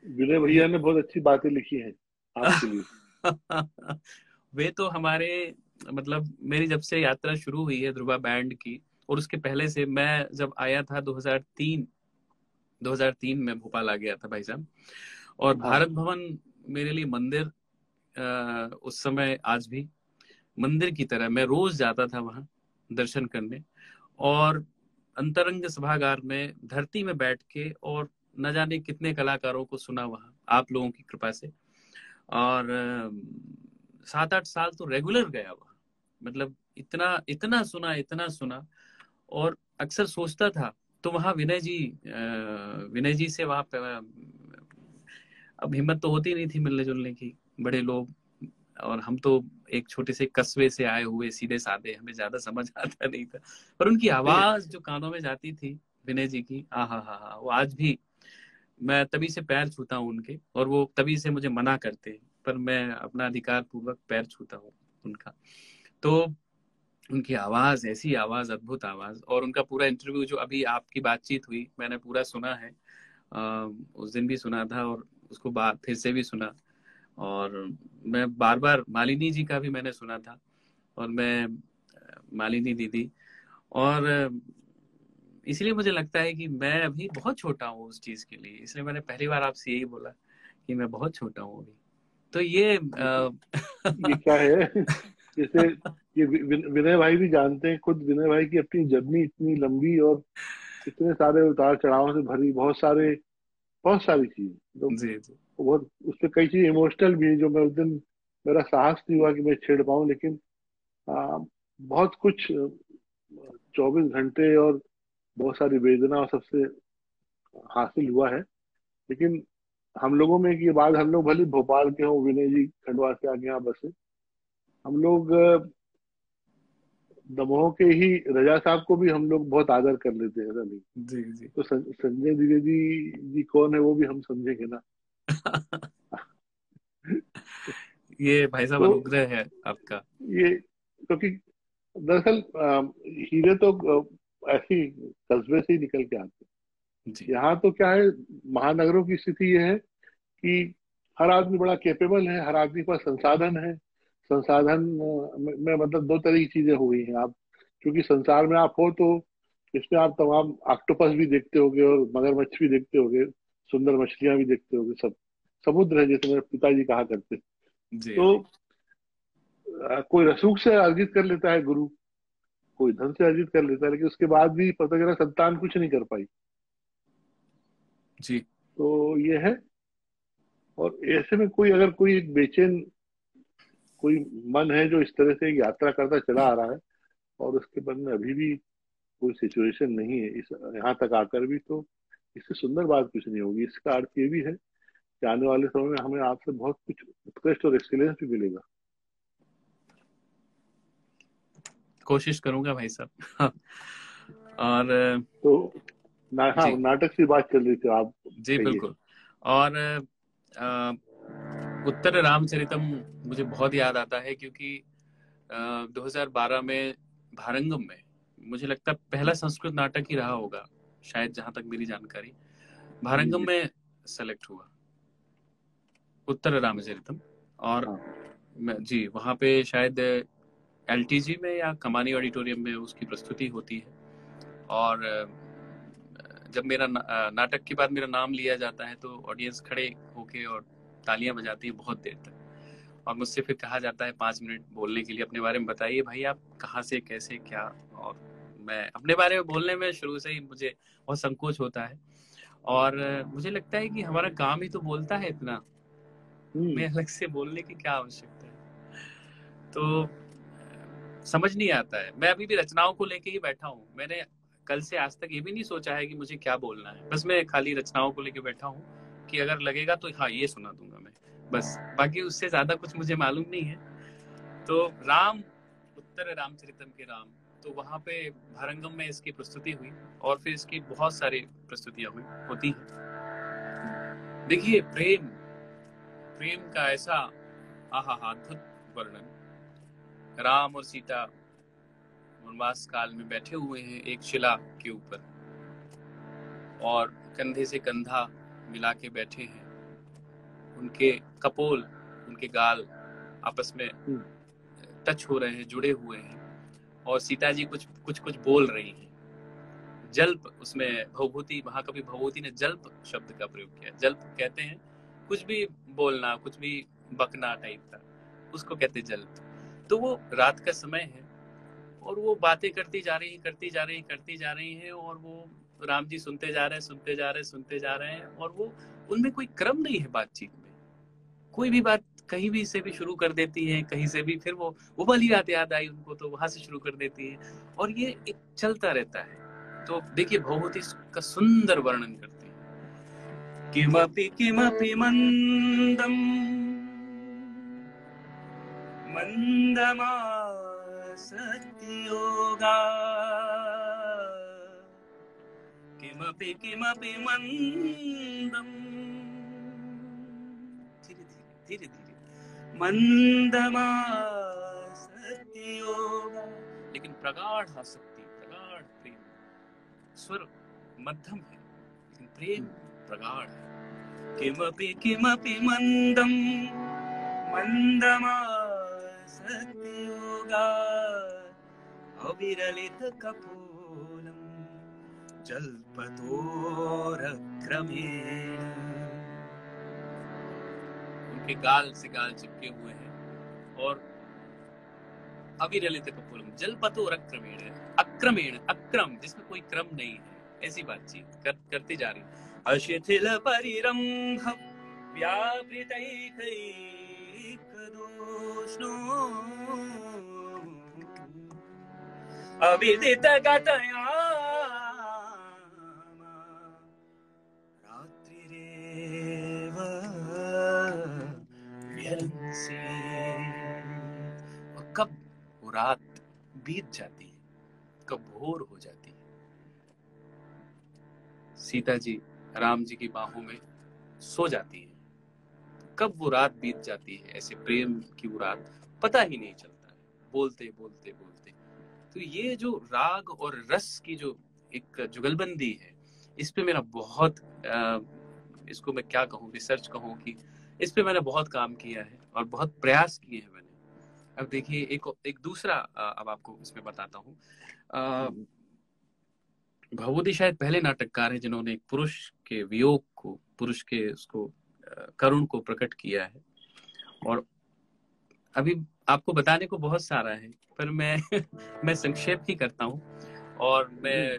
विनय भैया ने बहुत अच्छी बातें लिखी हैं आपके लिए। वे तो हमारे, मतलब मेरी जब से यात्रा शुरू हुई है ध्रुवा बैंड की, और उसके पहले से, मैं जब आया था 2003 में भोपाल आ गया था भाई साहब, और भारत भवन मेरे लिए मंदिर, उस समय आज भी मंदिर की तरह मैं रोज जाता था वहां दर्शन करने, और अंतरंग सभागार में धरती में बैठ के और न जाने कितने कलाकारों को सुना वहां, आप लोगों की कृपा से। और 7-8 साल तो रेगुलर गया वहां, मतलब इतना सुना, और अक्सर सोचता था तो वहां विनय जी से वहां पे अब हिम्मत तो होती नहीं थी मिलने जुलने की, बड़े लोग, और हम तो एक छोटे से कस्बे से आए हुए सीधे साधे, हमें ज्यादा समझ आता नहीं था, पर उनकी आवाज जो कानों में जाती थी विनय जी की, हा, वो आज भी मैं तभी से पैर छूता हूँ उनके, और वो तभी से मुझे मना करते हैं, पर मैं अपना अधिकार पूर्वक पैर छूता हूँ उनका। तो उनकी आवाज, ऐसी आवाज, अद्भुत आवाज, और उनका पूरा इंटरव्यू जो अभी आपकी बातचीत हुई मैंने पूरा सुना है, उस दिन भी सुना था और उसको फिर से भी सुना, और मैं बार बार मालिनी जी का भी मैंने सुना था, और मैं मालिनी दीदी, और इसलिए मुझे लगता है कि मैं अभी बहुत छोटा हूँ उस चीज के लिए, इसलिए मैंने पहली बार आपसे यही बोला कि मैं बहुत छोटा हूँ अभी। तो ये ये क्या है जैसे ये विनय भाई भी जानते हैं, खुद विनय भाई की अपनी जर्नी इतनी लंबी और इतने सारे उतार चढ़ाव से भरी, बहुत सारी चीज, तो जी जी बहुत उसपे कई चीज इमोशनल भी है जो मैं उस दिन, मेरा साहस नहीं हुआ कि मैं छेड़ पाऊं, लेकिन बहुत कुछ 24 घंटे और बहुत सारी वेदना और सबसे हासिल हुआ है। लेकिन हम लोगों में एक ये बात, हम लोग भले भोपाल के हों, विनय जी खंडवा से आगे यहाँ बसे, हम लोग दमोह के ही रजा साहब को भी हम लोग बहुत आदर कर लेते हैं, ऐसा नहीं। जी जी। तो संजय द्विवेदी जी कौन है वो भी हम समझेंगे ना। ये भाई साहब तो अनुग्रह है आपका। ये, क्योंकि दरअसल हीरे तो ऐसे ही कस्बे से ही निकल के आते जी हैं। यहाँ तो क्या है, महानगरों की स्थिति ये है कि हर आदमी बड़ा कैपेबल है, हर आदमी के पास संसाधन है। संसाधन में मतलब दो तरह की चीजें हो गई हैं। आप क्योंकि संसार में आप हो, तो इसमें आप तमाम ऑक्टोपस भी देखते होगे और मगरमच्छ भी देखते होगे, सुंदर मछलियां भी देखते होगे, सब समुद्र है जैसे मेरे पिताजी कहा करते। जी तो जी कोई रसूख से अर्जित कर लेता है गुरु, कोई धन से अर्जित कर लेता है, लेकिन उसके बाद भी पता चला संतान कुछ नहीं कर पाई। जी तो ये है। और ऐसे में कोई अगर कोई एक बेचैन कोई मन है जो इस तरह से एक यात्रा करता चला आ रहा है, और उसके मन में अभी भी कोई सिचुएशन नहीं है इस यहाँ तक आकर भी, तो इससे सुंदर बात कुछ नहीं होगी। इसका अर्थ ये भी है कि आने वाले समय में हमें आपसे बहुत कुछ उत्कृष्ट और एक्सीलेंस भी मिलेगा। कोशिश करूंगा भाई साहब। और तो हाँ, जी नाटक की बात चल रही थी, आप जी कहिए। बिल्कुल। और अ, उत्तर रामचरितम मुझे बहुत याद आता है, क्योंकि 2012 में भारंगम में मुझे लगता है पहला संस्कृत नाटक ही रहा होगा शायद, जहां तक मेरी जानकारी, जी भारंगम जी। में सेलेक्ट हुआ उत्तर रामचरितम। और हाँ जी वहां पे शायद एलटीजी में या कमानी ऑडिटोरियम में उसकी प्रस्तुति होती है। और जब मेरा नाटक के बाद मेरा नाम लिया जाता है तो ऑडियंस खड़े होके और तालियां बजाती है बहुत देर तक। और मुझसे फिर कहा जाता है 5 मिनट बोलने के लिए, अपने बारे में बताइए भाई, आप कहाँ से, कैसे, क्या। और मैं अपने बारे में बोलने में शुरू से ही मुझे बहुत संकोच होता है। और मुझे लगता है कि हमारा काम ही तो बोलता है इतना, हम्म हमें अलग से बोलने की क्या आवश्यकता है। तो समझ नहीं आता है। मैं अभी भी रचनाओं को लेके ही बैठा हूँ। मैंने कल से आज तक ये भी नहीं सोचा है कि मुझे क्या बोलना है, बस मैं खाली रचनाओं को लेके बैठा हूँ कि अगर लगेगा तो हाँ ये सुना दूंगा मैं, बस। बाकी उससे ज्यादा कुछ मुझे मालूम नहीं है। तो राम, उत्तर रामचरितम के राम, तो वहां पे भारंगम में इसकी प्रस्तुति हुई, और फिर इसकी बहुत सारी प्रस्तुतियां हुई होती हैं। देखिए प्रेम, प्रेम का ऐसा आहा अद्भुत वर्णन। राम और सीता वनवास काल में बैठे हुए हैं एक शिला के ऊपर, और कंधे से कंधा मिला के बैठे हैं। उनके कपोल, उनके गाल आपस में हम्म टच हो रहे हैं, जुड़े हुए हैं। और सीता जी कुछ कुछ कुछ बोल रही हैं। जल्प, उसमें भवभूति, महाकवि भवभूति ने जल्प शब्द का प्रयोग किया। जल्प कहते हैं कुछ भी बोलना, कुछ भी बकना टाइप का, उसको कहते जल्प। तो वो रात का समय है और वो बातें करती जा रही, करती जा रही, करती जा रही हैं, और वो राम जी सुनते जा रहे हैं, सुनते जा रहे हैं, सुनते जा रहे हैं। और वो, उनमें कोई क्रम नहीं है बातचीत में। कोई भी बात कहीं भी से भी शुरू कर देती है, कहीं से भी, फिर वो वाली बात याद आई उनको तो वहां से शुरू कर देती है, और ये एक चलता रहता है। तो देखिए भवभूति का सुंदर वर्णन करते हैं। किमपि किमपि मंदम मंदमासक्तियोगा, किमपि किमपि मंदम, धीरे धीरे धीरे धीरे, मंदमासक्तियोगा, लेकिन प्रगाढ़ आसक्ति, प्रगाढ़ प्रेम। स्वर मध्यम है लेकिन प्रेम प्रगाढ़ है। किमपि किमपि मंदम मंदमासक्तियोगा, अविरलित कपोलम जल्पतोरक्रमेण। उनके गाल से गाल चिपके हुए हैं और अविरलित कपोलम जलपतोरक्रमेण, अक्रमेण, अक्रम जिसमें कोई क्रम नहीं है, ऐसी बातचीत करती जा रही। अशिथिल परिरंभ व्यापृतैकैकदोष्णो अविदित गतया रात्रिरेव व्यंसी। और कब वो रात बीत जाती है, कब भोर हो जाती है। सीता जी राम जी की बाहों में सो जाती है, कब वो रात बीत जाती है, ऐसे प्रेम की वो रात पता ही नहीं चलता है, बोलते बोलते बोलते। तो ये जो राग और रस की जो एक जुगलबंदी है, इस पे मेरा बहुत इसको मैं क्या कहूँ, रिसर्च कहूँ कि इस पे मैंने बहुत काम किया है और बहुत प्रयास किए हैं मैंने। अब देखिए एक दूसरा अब आपको इसमें बताता हूँ। भवभूति शायद पहले नाटककार है जिन्होंने एक पुरुष के वियोग को, पुरुष के उसको करुण को प्रकट किया है। और अभी आपको बताने को बहुत सारा है, पर मैं संक्षेप ही करता हूँ और मैं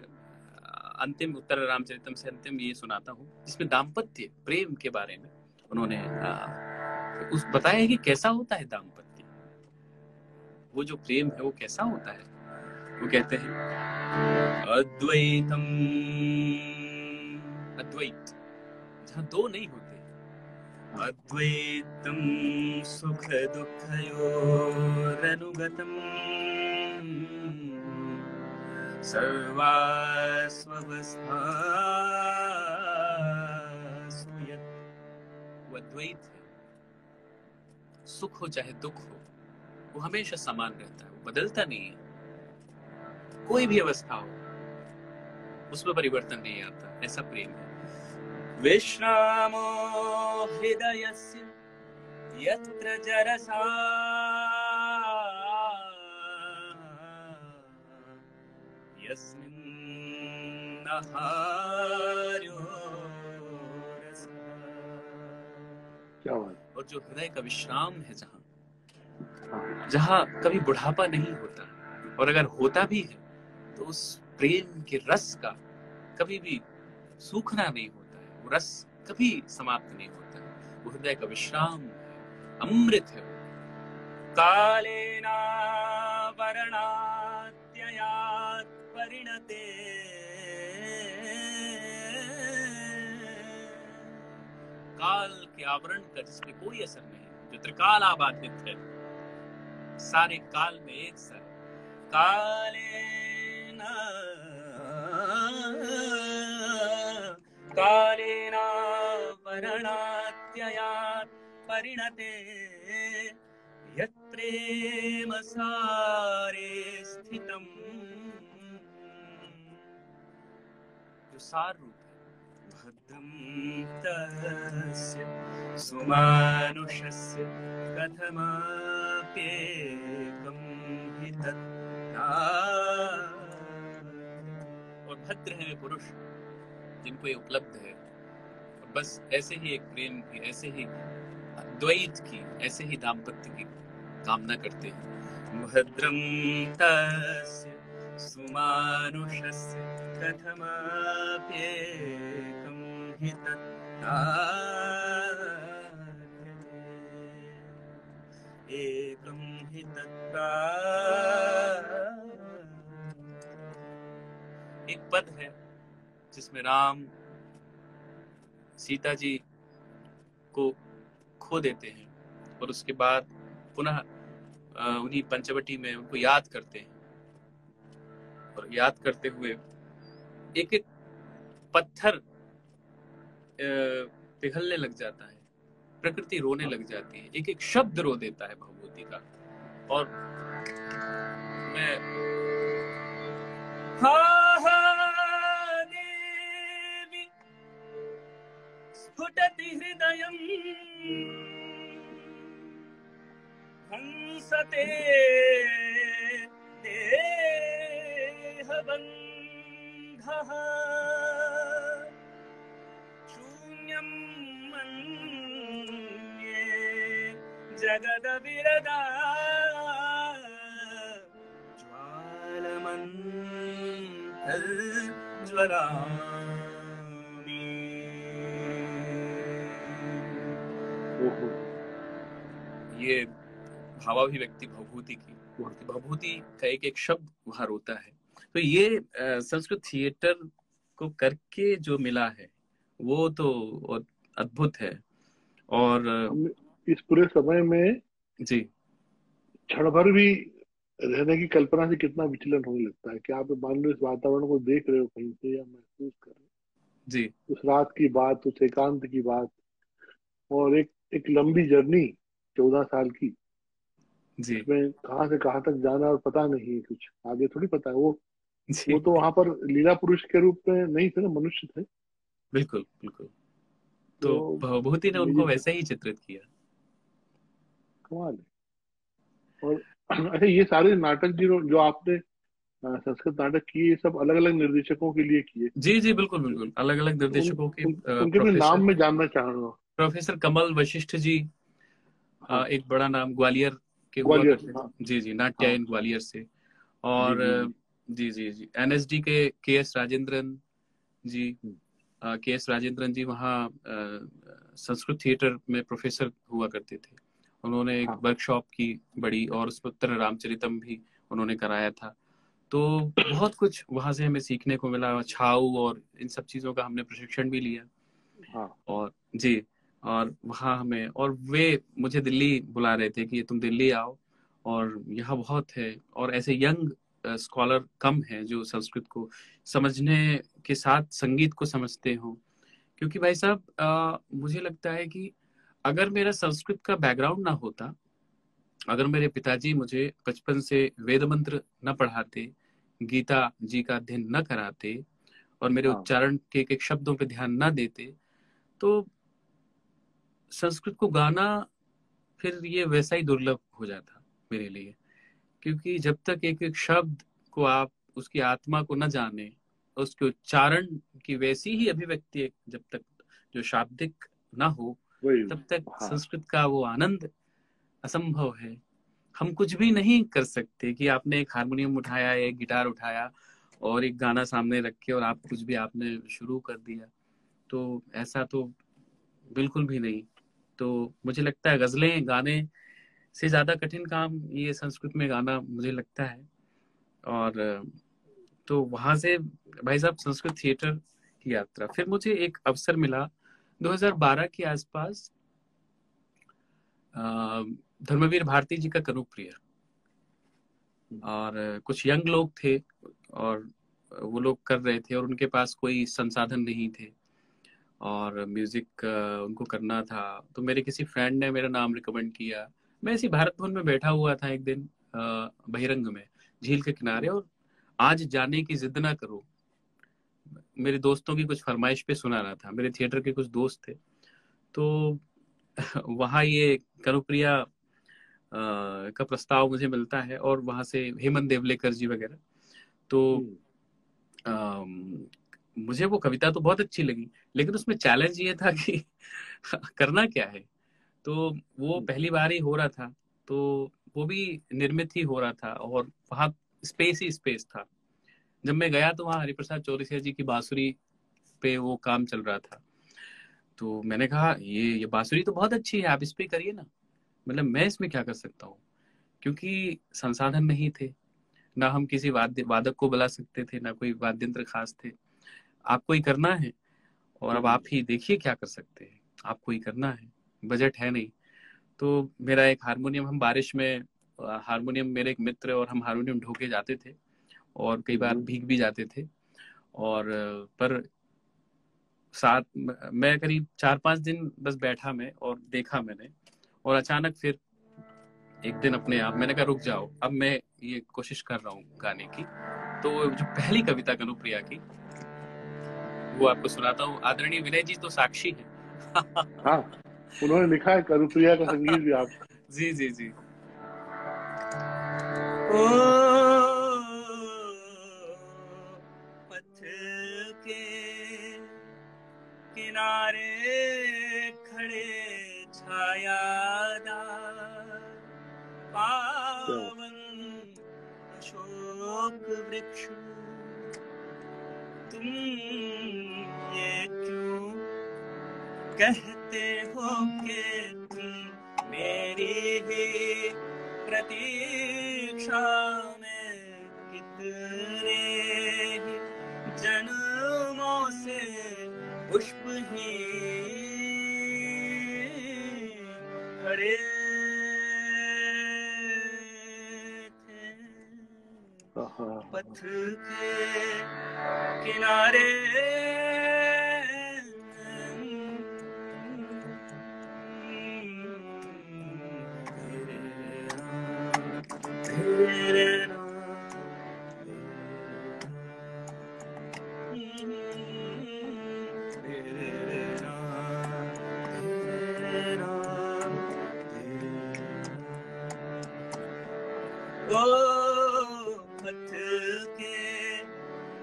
अंतिम उत्तर रामचरितम से अंतिम ये सुनाता हूँ, जिसमें दाम्पत्य प्रेम के बारे में उन्होंने उस बताया है कि कैसा होता है दाम्पत्य, वो जो प्रेम है वो कैसा होता है। वो कहते हैं अद्वैतम, अद्वैत जहाँ दो नहीं होते, अद्वैतम सुख दुःखयोरनुगतम सर्वास्वस्थासु यत्। वो अद्वैत है, सुख हो चाहे दुख हो, वो हमेशा समान रहता है, वो बदलता नहीं है। कोई भी अवस्था हो उसमें परिवर्तन नहीं आता, ऐसा प्रेम है। विश्रामो हृदयस्य यत्र जरसा यस्मिन्नहार्यो रसः। क्या बात। और जो हृदय का विश्राम है, जहाँ कभी बुढ़ापा नहीं होता, और अगर होता भी है तो उस प्रेम के रस का कभी भी सूखना नहीं होता है, वो रस कभी समाप्त नहीं होता है, वो हृदय का विश्राम है, अमृत है। कालेना वर्णात्ययात् परिणते काल के आवरण का जिसमें कोई असर नहीं, जो त्रिकाल आबाधित है, सारे काल में एक सर। कालेना वर्णात्ययात् परिणते यत् प्रेम सारे स्थितम्। जो सार रूप है, भद्रं तस्य सुमानुषस्य कथमाप्येकं हि तत्। और भद्र है पुरुष जिनको ये उपलब्ध है, बस ऐसे ही एक प्रेम की, ऐसे ही द्वैत की, ऐसे ही दाम्पत्य की कामना करते हैं। भद्रं तस्य सुमानुषस्य कथमाप्येकं हि तत् एकं हि तत्। एक पद है जिसमें राम सीता जी को खो देते हैं और उसके बाद पुनः उन्हीं पंचवटी में उनको याद करते हैं, और याद करते हुए एक एक पत्थर पिघलने लग जाता है, प्रकृति रोने लग जाती है, एक एक शब्द रो देता है भवभूति का। और मैं हा देवी स्फुटति हृदयं हंसते देहबन्ध शून्यं मन्ये जगदविरदा ज्वालमन्तर्ज्वलामि। ये भावाभिव्यक्ति भवभूति की, भवभूति का एक एक शब्द वहां रोता है। तो ये संस्कृत थिएटर को करके जो मिला है वो तो अद्भुत है। और इस पूरे समय में जी क्षण भर भी रहने की कल्पना से कितना विचलन होने लगता है कि आप मान लो इस वातावरण को देख रहे हो कहीं से या महसूस कर रहे हो, जी उस रात की बात, उस एकांत की बात, और एक लंबी जर्नी 14 साल की, जी इसमें कहाँ से कहाँ तक जाना और पता नहीं है, कुछ आगे थोड़ी पता है। वो जी तो वहां पर लीला पुरुष के रूप में नहीं थे ना, मनुष्य थे। बिल्कुल बिल्कुल। तो तो भवभूति ने उनको वैसे ही चित्रित किया। कमाल है। और अच्छा, ये सारे नाटक जो आपने संस्कृत नाटक किए, ये सब अलग अलग निर्देशकों के लिए किए? जी जी बिल्कुल बिल्कुल, अलग अलग निर्देशकों के उनके भी नाम में जानना चाह रहा हूँ। प्रोफेसर कमल वशिष्ठ जी, हाँ, एक बड़ा नाम, ग्वालियर के हुआ ग्वालियर। करते थे। हाँ, जी जी, नाट्यायन ग्वालियर से। और जी। जी एनएसडी के एस राजेंद्रन जी, के.एस. राजेंद्रन जी वहाँ संस्कृत थिएटर में प्रोफेसर हुआ करते थे। उन्होंने एक वर्कशॉप की बड़ी, और उस पर उत्तर रामचरितम भी उन्होंने कराया था। तो बहुत कुछ वहां से हमें सीखने को मिला। छाऊ और इन सब चीजों का हमने प्रशिक्षण भी लिया। और जी, और वहाँ हमें, और वे मुझे दिल्ली बुला रहे थे कि तुम दिल्ली आओ, और यहाँ बहुत है, और ऐसे यंग स्कॉलर कम हैं जो संस्कृत को समझने के साथ संगीत को समझते हो। क्योंकि भाई साहब मुझे लगता है कि अगर मेरा संस्कृत का बैकग्राउंड ना होता, अगर मेरे पिताजी मुझे बचपन से वेद मंत्र न पढ़ाते, गीता जी का अध्ययन न कराते, और मेरे उच्चारण के एक शब्दों पे ध्यान न देते, तो संस्कृत को गाना फिर ये वैसा ही दुर्लभ हो जाता मेरे लिए। क्योंकि जब तक एक एक शब्द को आप उसकी आत्मा को न जाने, उसके उच्चारण की वैसी ही अभिव्यक्ति जब तक जो शाब्दिक ना हो, तब तक संस्कृत का वो आनंद असंभव है। हम कुछ भी नहीं कर सकते कि आपने एक हारमोनियम उठाया, एक गिटार उठाया और एक गाना सामने रख के और आप कुछ भी आपने शुरू कर दिया, तो ऐसा तो बिल्कुल भी नहीं। तो मुझे लगता है गजलें गाने से ज्यादा कठिन काम ये संस्कृत में गाना मुझे लगता है। और तो वहां से भाई साहब संस्कृत थिएटर की यात्रा, फिर मुझे एक अवसर मिला 2012 के आसपास, धर्मवीर भारती जी का कनुप्रिय, और कुछ यंग लोग थे और वो लोग कर रहे थे, और उनके पास कोई संसाधन नहीं थे और म्यूजिक उनको करना था। तो मेरे किसी फ्रेंड ने मेरा नाम रिकमेंड किया। मैं इसी भारत भवन में बैठा हुआ था एक दिन बहिरंग में, झील के किनारे, और आज जाने की जिद ना करो, मेरे दोस्तों की कुछ फरमाइश पे सुना रहा था। मेरे थिएटर के कुछ दोस्त थे, तो वहाँ ये कनुप्रिया का प्रस्ताव मुझे मिलता है, और वहां से हेमंत देवलेकर जी वगैरह। तो मुझे वो कविता तो बहुत अच्छी लगी, लेकिन उसमें चैलेंज ये था कि करना क्या है। तो वो पहली बार ही हो रहा था, तो वो भी निर्मित ही हो रहा था, और वहाँ स्पेस ही स्पेस था। जब मैं गया तो वहाँ हरिप्रसाद चौरसिया जी की बांसुरी पे वो काम चल रहा था। तो मैंने कहा ये बांसुरी तो बहुत अच्छी है, आप इस पे करिए ना। मतलब मैं इसमें क्या कर सकता हूँ, क्योंकि संसाधन नहीं थे, ना हम किसी वादक को बुला सकते थे, ना कोई वाद्य यंत्र खास थे। आपको ही करना है, और अब आप ही देखिए क्या कर सकते हैं, आपको ही करना है, बजट है नहीं। तो मेरा एक हारमोनियम, हम बारिश में हारमोनियम, मेरे एक मित्र और हम हारमोनियम ढोके जाते थे, और कई बार भीग भी जाते थे। और पर साथ मैं करीब 4-5 दिन बस बैठा मैं और देखा मैंने, और अचानक फिर एक दिन अपने आप मैंने कहा रुक जाओ, अब मैं ये कोशिश कर रहा हूँ गाने की। तो जो पहली कविता कनुप्रिया की, वो आपको सुनाता हूँ। आदरणीय विनय जी तो साक्षी है। हाँ, उन्होंने लिखा है कनुप्रिया का संगीत भी आप। जी जी जी। छायादार पावन अशोक वृक्ष, तुम ये क्यों कहते हो कि तुम मेरी ही प्रतीक्षा में कितने ही जन्मों से पुष्पहीन खड़े थे पथ के किनारे, पथ के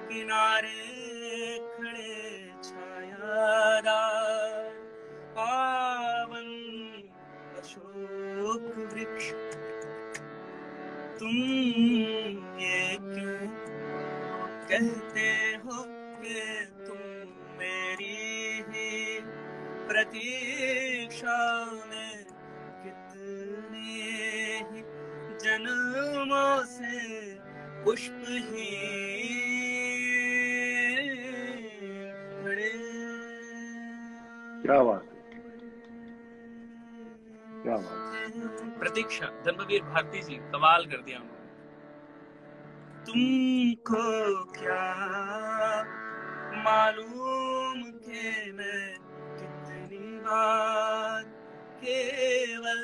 किनारे खड़े छायादार पावन अशोक वृक्ष, तुम ये क्यों कहते हो कि तुम मेरी ही प्रतीक्षा में कितने ही जन्मों से पुष्पहीन खड़े। क्या बात है, क्या बात है। प्रतीक्षा, धर्मवीर भारती जी कमाल कर दिया उन्होंने। तुमको क्या मालूम कि मैं कितनी बार केवल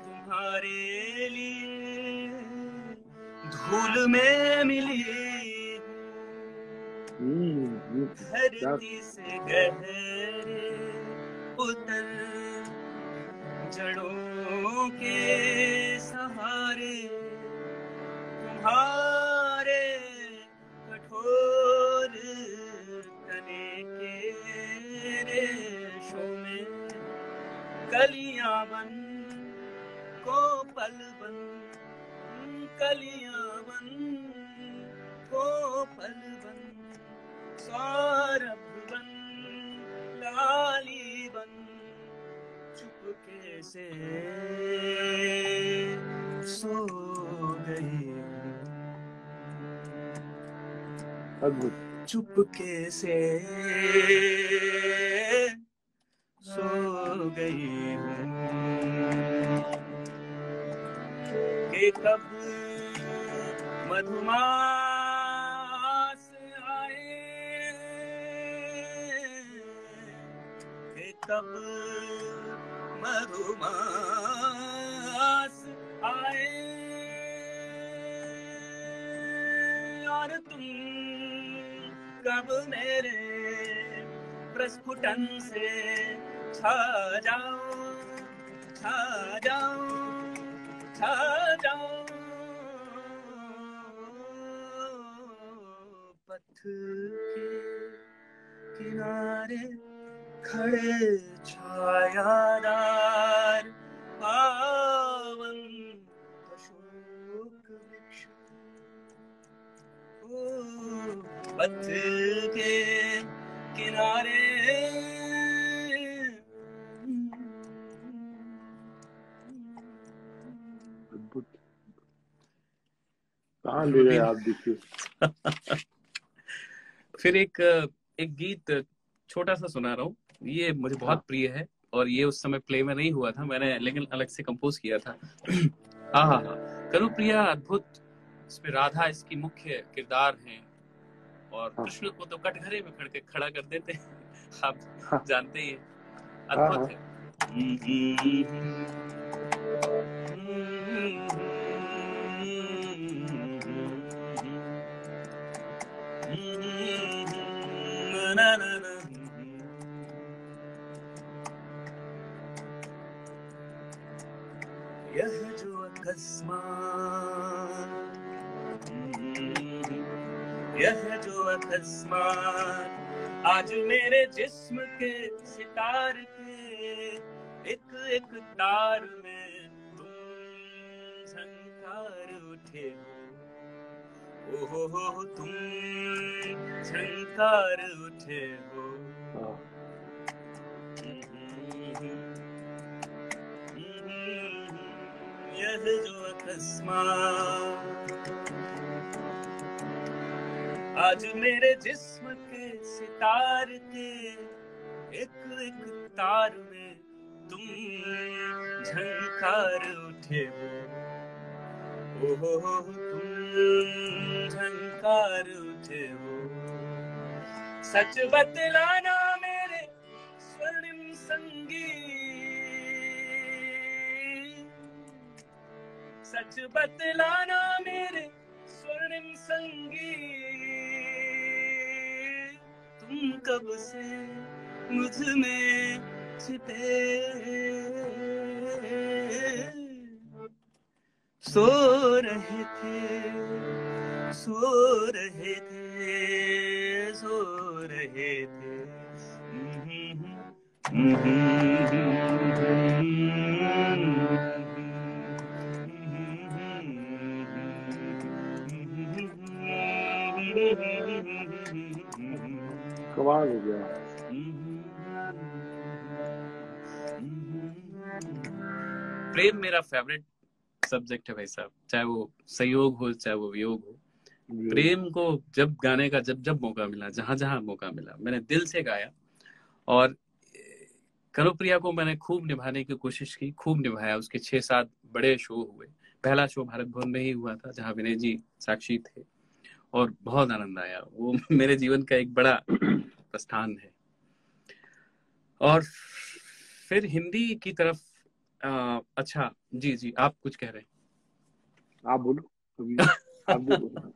तुम्हारे लिए धूल में मिली, धरती से गहरे उतर जड़ों के सहारे तुम्हारे कठोर तने के रेशों में कलियां बन को पल बन, कलियां बन को पल बन, सौरभ बन लाली बन, चुपके से सो गई, अद्भुत, चुपके से सो गई हूँ कि कब मधुमास आए, कि कब मधुमास आए और तुम कब मेरे प्रस्फुटन से छा जाओ, छा जाओ, छा जाओ। पथ के किनारे खड़े छायादार पावन अशोक वृक्ष, पथ के किनारे। अद्भुत, कहाँ ले गए आप, देखिए। फिर एक गीत छोटा सा सुना रहा हूँ, ये मुझे बहुत प्रिय है और ये उस समय प्ले में नहीं हुआ था, मैंने लेकिन अलग से कंपोज किया था। हाँ, कनु प्रिया अद्भुत, इसमें राधा इसकी मुख्य किरदार है और कृष्ण को तो कटघरे में खड़ा कर देते हैं, आप जानते ही हैं, अद्भुत है। यह जो अकस्मात, यह जो अकस्मात आज मेरे जिस्म के सितार के एक एक तार में तुम झंकार उठे हो, हो तुम झंकार उठे हो। यह जो अकस्मात आज मेरे जिस्म के सितार के एक एक तार में तुम झंकार उठे हो, तुम झंकार उठे हो। सच बतलाना मेरे स्वर्णिम संगी, सच बतलाना मेरे स्वर्णिम संगी, तुम कब से मुझ में छिपे सो रहे थे, सो रहे थे, सो रहे थे। कमाल हो गया। प्रेम मेरा फेवरेट सब्जेक्ट है भाई साहब, चाहे वो संयोग हो चाहे वो वियोग हो। प्रेम को जब गाने का जब मौका मिला, जहां जहां मौका मिला, मैंने दिल से गाया। और कनुप्रिया को मैंने खूब निभाने की कोशिश की, खूब निभाया। उसके 6-7 बड़े शो हुए। पहला शो भारत भवन में ही हुआ था जहां विनय जी साक्षी थे, और बहुत आनंद आया। वो मेरे जीवन का एक बड़ा प्रस्थान है। और फिर हिंदी की तरफ अच्छा जी जी, आप कुछ कह रहे हैं? आप बोलो अभी। आप बोलो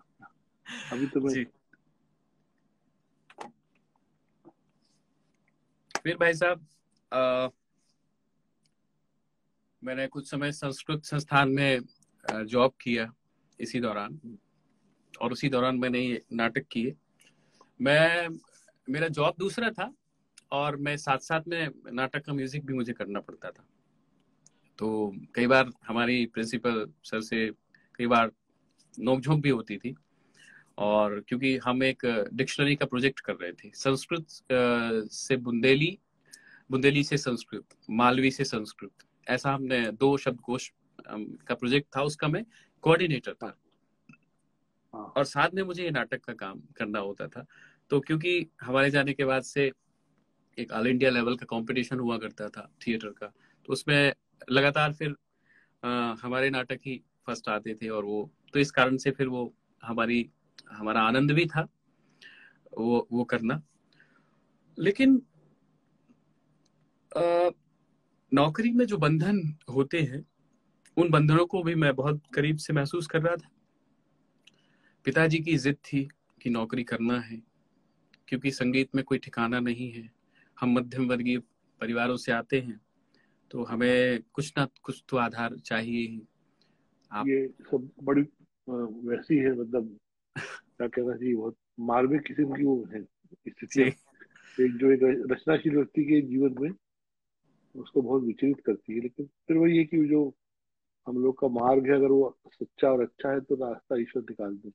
अभी तो मैं जी। फिर भाई साहब मैंने कुछ समय संस्कृत संस्थान में जॉब किया इसी दौरान, और उसी दौरान मैंने ये नाटक किए। मेरा जॉब दूसरा था, और मैं साथ साथ में नाटक का म्यूजिक भी मुझे करना पड़ता था। तो कई बार हमारी प्रिंसिपल सर से कई बार नोकझोंक भी होती थी, और क्योंकि हम एक डिक्शनरी का प्रोजेक्ट कर रहे थे, संस्कृत से बुंदेली, बुंदेली से संस्कृत, मालवी से संस्कृत, ऐसा हमने 2 शब्दकोश का प्रोजेक्ट था। उसका मैं कोऑर्डिनेटर था, और साथ में मुझे ये नाटक का काम करना होता था। तो क्योंकि हमारे जाने के बाद से एक ऑल इंडिया लेवल का कंपटीशन हुआ करता था थिएटर का, तो उसमें लगातार फिर हमारे नाटक ही फर्स्ट आते थे। और वो तो इस कारण से फिर वो हमारा आनंद भी था वो करना। लेकिन नौकरी में जो बंधन होते हैं, उन बंधनों को भी मैं बहुत करीब से महसूस कर रहा था। पिताजी की जिद थी कि नौकरी करना है, क्योंकि संगीत में कोई ठिकाना नहीं है। हम मध्यम वर्गीय परिवारों से आते हैं, तो हमें कुछ ना कुछ तो आधार चाहिए ही। ये सब बड़ी वैसी है, मतलब क्या कहना चाहिए, बहुत मार्मिक किस्म की वो है स्थितियां, एक रचनाशील व्यक्ति के जीवन में उसको बहुत विचलित करती है। लेकिन फिर वही है कि जो हम लोग का मार्ग है, अगर वो सच्चा और अच्छा है तो रास्ता ईश्वर निकाल दे।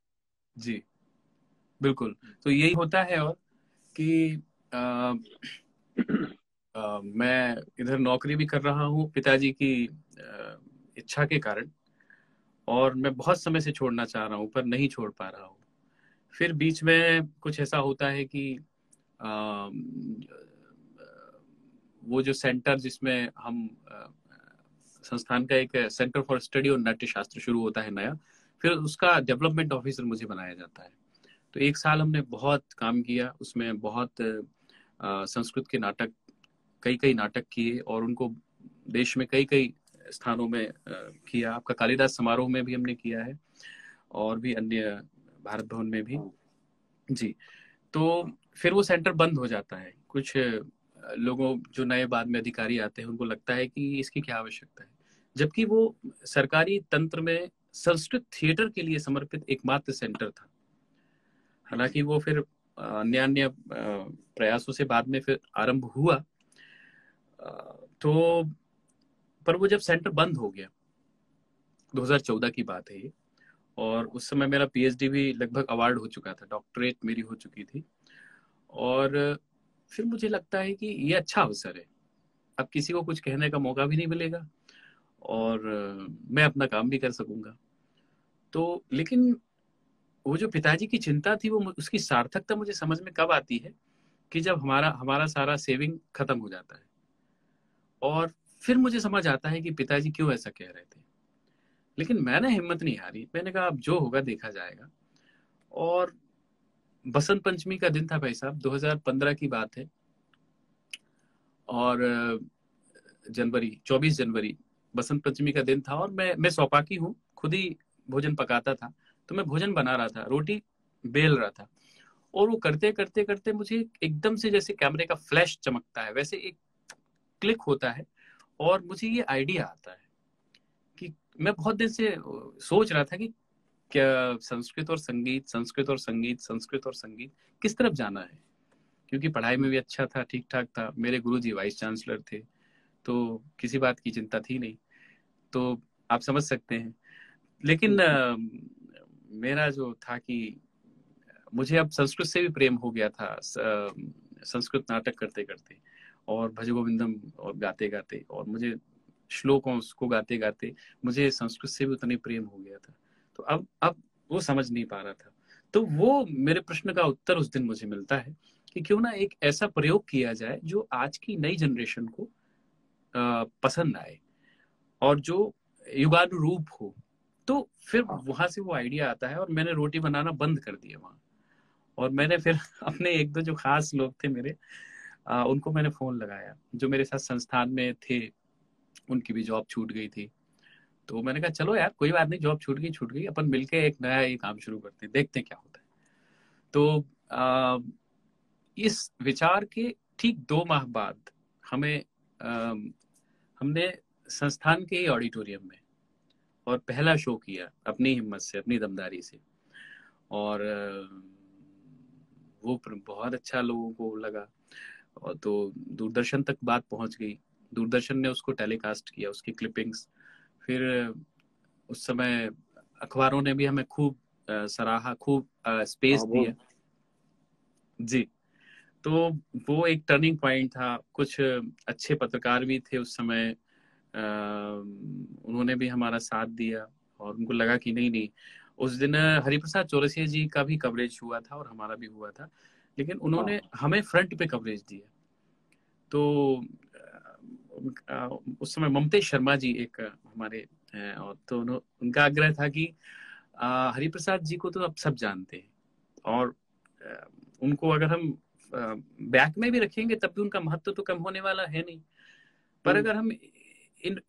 जी बिल्कुल। तो यही होता है। और कि मैं इधर नौकरी भी कर रहा हूँ पिताजी की इच्छा के कारण, और मैं बहुत समय से छोड़ना चाह रहा हूँ पर नहीं छोड़ पा रहा हूँ। फिर बीच में कुछ ऐसा होता है कि वो जो सेंटर जिसमें हम संस्थान का एक सेंटर फॉर स्टडी और नाट्य शास्त्र शुरू होता है नया, फिर उसका डेवलपमेंट ऑफिसर मुझे बनाया जाता है। तो 1 साल हमने बहुत काम किया उसमें, बहुत संस्कृत के नाटक, कई नाटक किए, और उनको देश में कई स्थानों में किया। आपका कालिदास समारोह में भी हमने किया है, और भी अन्य भारत भवन में भी। जी। तो फिर वो सेंटर बंद हो जाता है। कुछ लोगों, जो नए बाद में अधिकारी आते हैं, उनको लगता है कि इसकी क्या आवश्यकता है, जबकि वो सरकारी तंत्र में संस्कृत थिएटर के लिए समर्पित एकमात्र सेंटर था। हालांकि वो फिर अन्य प्रयासों से बाद में फिर आरंभ हुआ। तो पर वो जब सेंटर बंद हो गया, 2014 की बात है ये, और उस समय मेरा पीएचडी भी लगभग अवार्ड हो चुका था, डॉक्टरेट मेरी हो चुकी थी, और फिर मुझे लगता है कि ये अच्छा अवसर है, अब किसी को कुछ कहने का मौका भी नहीं मिलेगा और मैं अपना काम भी कर सकूंगा। तो लेकिन वो जो पिताजी की चिंता थी, वो उसकी सार्थकता मुझे समझ में कब आती है कि जब हमारा हमारा सारा सेविंग खत्म हो जाता है, और फिर मुझे समझ आता है कि पिताजी क्यों ऐसा कह रहे थे। लेकिन मैंने हिम्मत नहीं हारी, मैंने कहा अब जो होगा देखा जाएगा। और बसंत पंचमी का दिन था भाई साहब, 2015 की बात है, और जनवरी 24 जनवरी बसंत पंचमी का दिन था, और मैं सौपाकी हूँ, खुद ही भोजन पकाता था, तो मैं भोजन बना रहा था, रोटी बेल रहा था, और वो करते करते करते मुझे एकदम से जैसे कैमरे का फ्लैश चमकता है वैसे एक क्लिक होता है, और मुझे ये आइडिया आता है कि मैं बहुत दिन से सोच रहा था कि क्या संस्कृत और संगीत, संस्कृत और संगीत, संस्कृत और संगीत किस तरफ जाना है, क्योंकि पढ़ाई में भी अच्छा था, ठीक ठाक था, मेरे गुरुजी वाइस चांसलर थे, तो किसी बात की चिंता थी नहीं, तो आप समझ सकते हैं। लेकिन मेरा जो था कि मुझे अब संस्कृत से भी प्रेम हो गया था, संस्कृत नाटक करते करते और भज गोविंदम और गाते गाते, और मुझे श्लोकों को गाते गाते मुझे संस्कृत से भी उतने प्रेम हो गया था। तो अब वो समझ नहीं पा रहा था, तो वो मेरे प्रश्न का उत्तर उस दिन मुझे मिलता है कि क्यों ना एक ऐसा प्रयोग किया जाए जो आज की नई जनरेशन को पसंद आए और जो युगानुरूप हो। तो फिर वहां से वो आइडिया आता है, और मैंने रोटी बनाना बंद कर दिया वहां, और मैंने फिर अपने एक दो जो खास लोग थे मेरे, उनको मैंने फोन लगाया, जो मेरे साथ संस्थान में थे, उनकी भी जॉब छूट गई थी, तो मैंने कहा चलो यार कोई बात नहीं, जॉब छूट गई, अपन मिलके एक नया ये काम शुरू करते हैं, देखते हैं क्या होता है। तो इस विचार के ठीक 2 माह बाद हमें हमने संस्थान के ही ऑडिटोरियम में और पहला शो किया अपनी हिम्मत से, अपनी दमदारी से, और वो बहुत अच्छा लोगों को लगा, और तो दूरदर्शन तक बात पहुंच गई, दूरदर्शन ने उसको टेलीकास्ट किया, उसकी क्लिपिंग्स, फिर उस समय अखबारों ने भी हमें खूब सराहा, खूब स्पेस दिया जी। तो वो एक टर्निंग पॉइंट था। कुछ अच्छे पत्रकार भी थे उस समय, उन्होंने भी हमारा साथ दिया, और उनको लगा कि नहीं नहीं, उस दिन हरिप्रसाद चौरसिया जी का भी कवरेज हुआ था और हमारा भी हुआ था, लेकिन उन्होंने हमें फ्रंट पे कवरेज दिया। तो उस समय ममतेश शर्मा जी एक हमारे हैं, और तो उनका आग्रह था कि हरिप्रसाद जी को तो अब सब जानते हैं, और उनको अगर हम बैक में भी रखेंगे तब भी उनका महत्व तो कम होने वाला है नहीं, पर अगर हम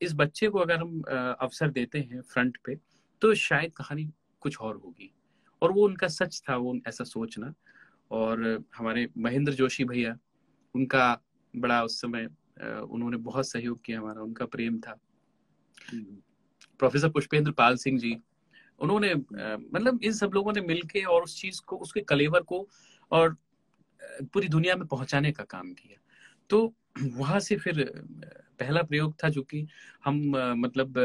इस बच्चे को अगर हम अवसर देते हैं फ्रंट पे, तो शायद कहानी कुछ और होगी। और वो उनका सच था, वो ऐसा सोचना। और हमारे महेंद्र जोशी भैया, उनका बड़ा उस समय उन्होंने बहुत सहयोग किया हमारा, उनका प्रेम था। प्रोफेसर पुष्पेंद्र पाल सिंह जी, उन्होंने मतलब इन सब लोगों ने मिलके और उस चीज को, उसके कलेवर को और पूरी दुनिया में पहुंचाने का काम किया। तो वहां से फिर पहला प्रयोग था, जो कि हम मतलब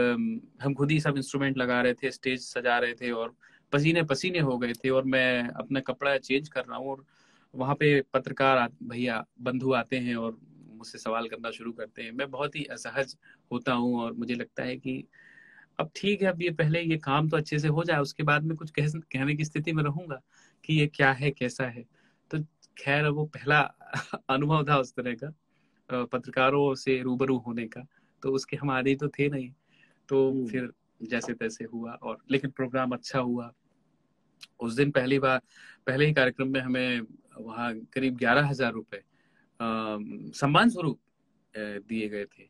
हम खुद ही सब इंस्ट्रूमेंट लगा रहे थे, स्टेज सजा रहे थे, और पसीने पसीने हो गए थे, और मैं अपना कपड़ा चेंज कर रहा हूँ, और वहां पे पत्रकार भैया बंधु आते हैं और मुझसे सवाल करना शुरू करते हैं। मैं बहुत ही असहज होता हूँ, और मुझे लगता है कि अब ठीक है, अब ये पहले ये काम तो अच्छे से हो जाए, उसके बाद में कुछ कहने की स्थिति में रहूंगा कि ये क्या है, कैसा है। तो खैर वो पहला अनुभव था उस तरह का, पत्रकारों से रूबरू होने का, तो उसके हम आदी तो थे नहीं। तो फिर जैसे तैसे हुआ, और लेकिन प्रोग्राम अच्छा हुआ। उस दिन पहली बार पहले ही कार्यक्रम में हमें वहाँ करीब 11,000 रुपए सम्मान स्वरूप दिए गए थे,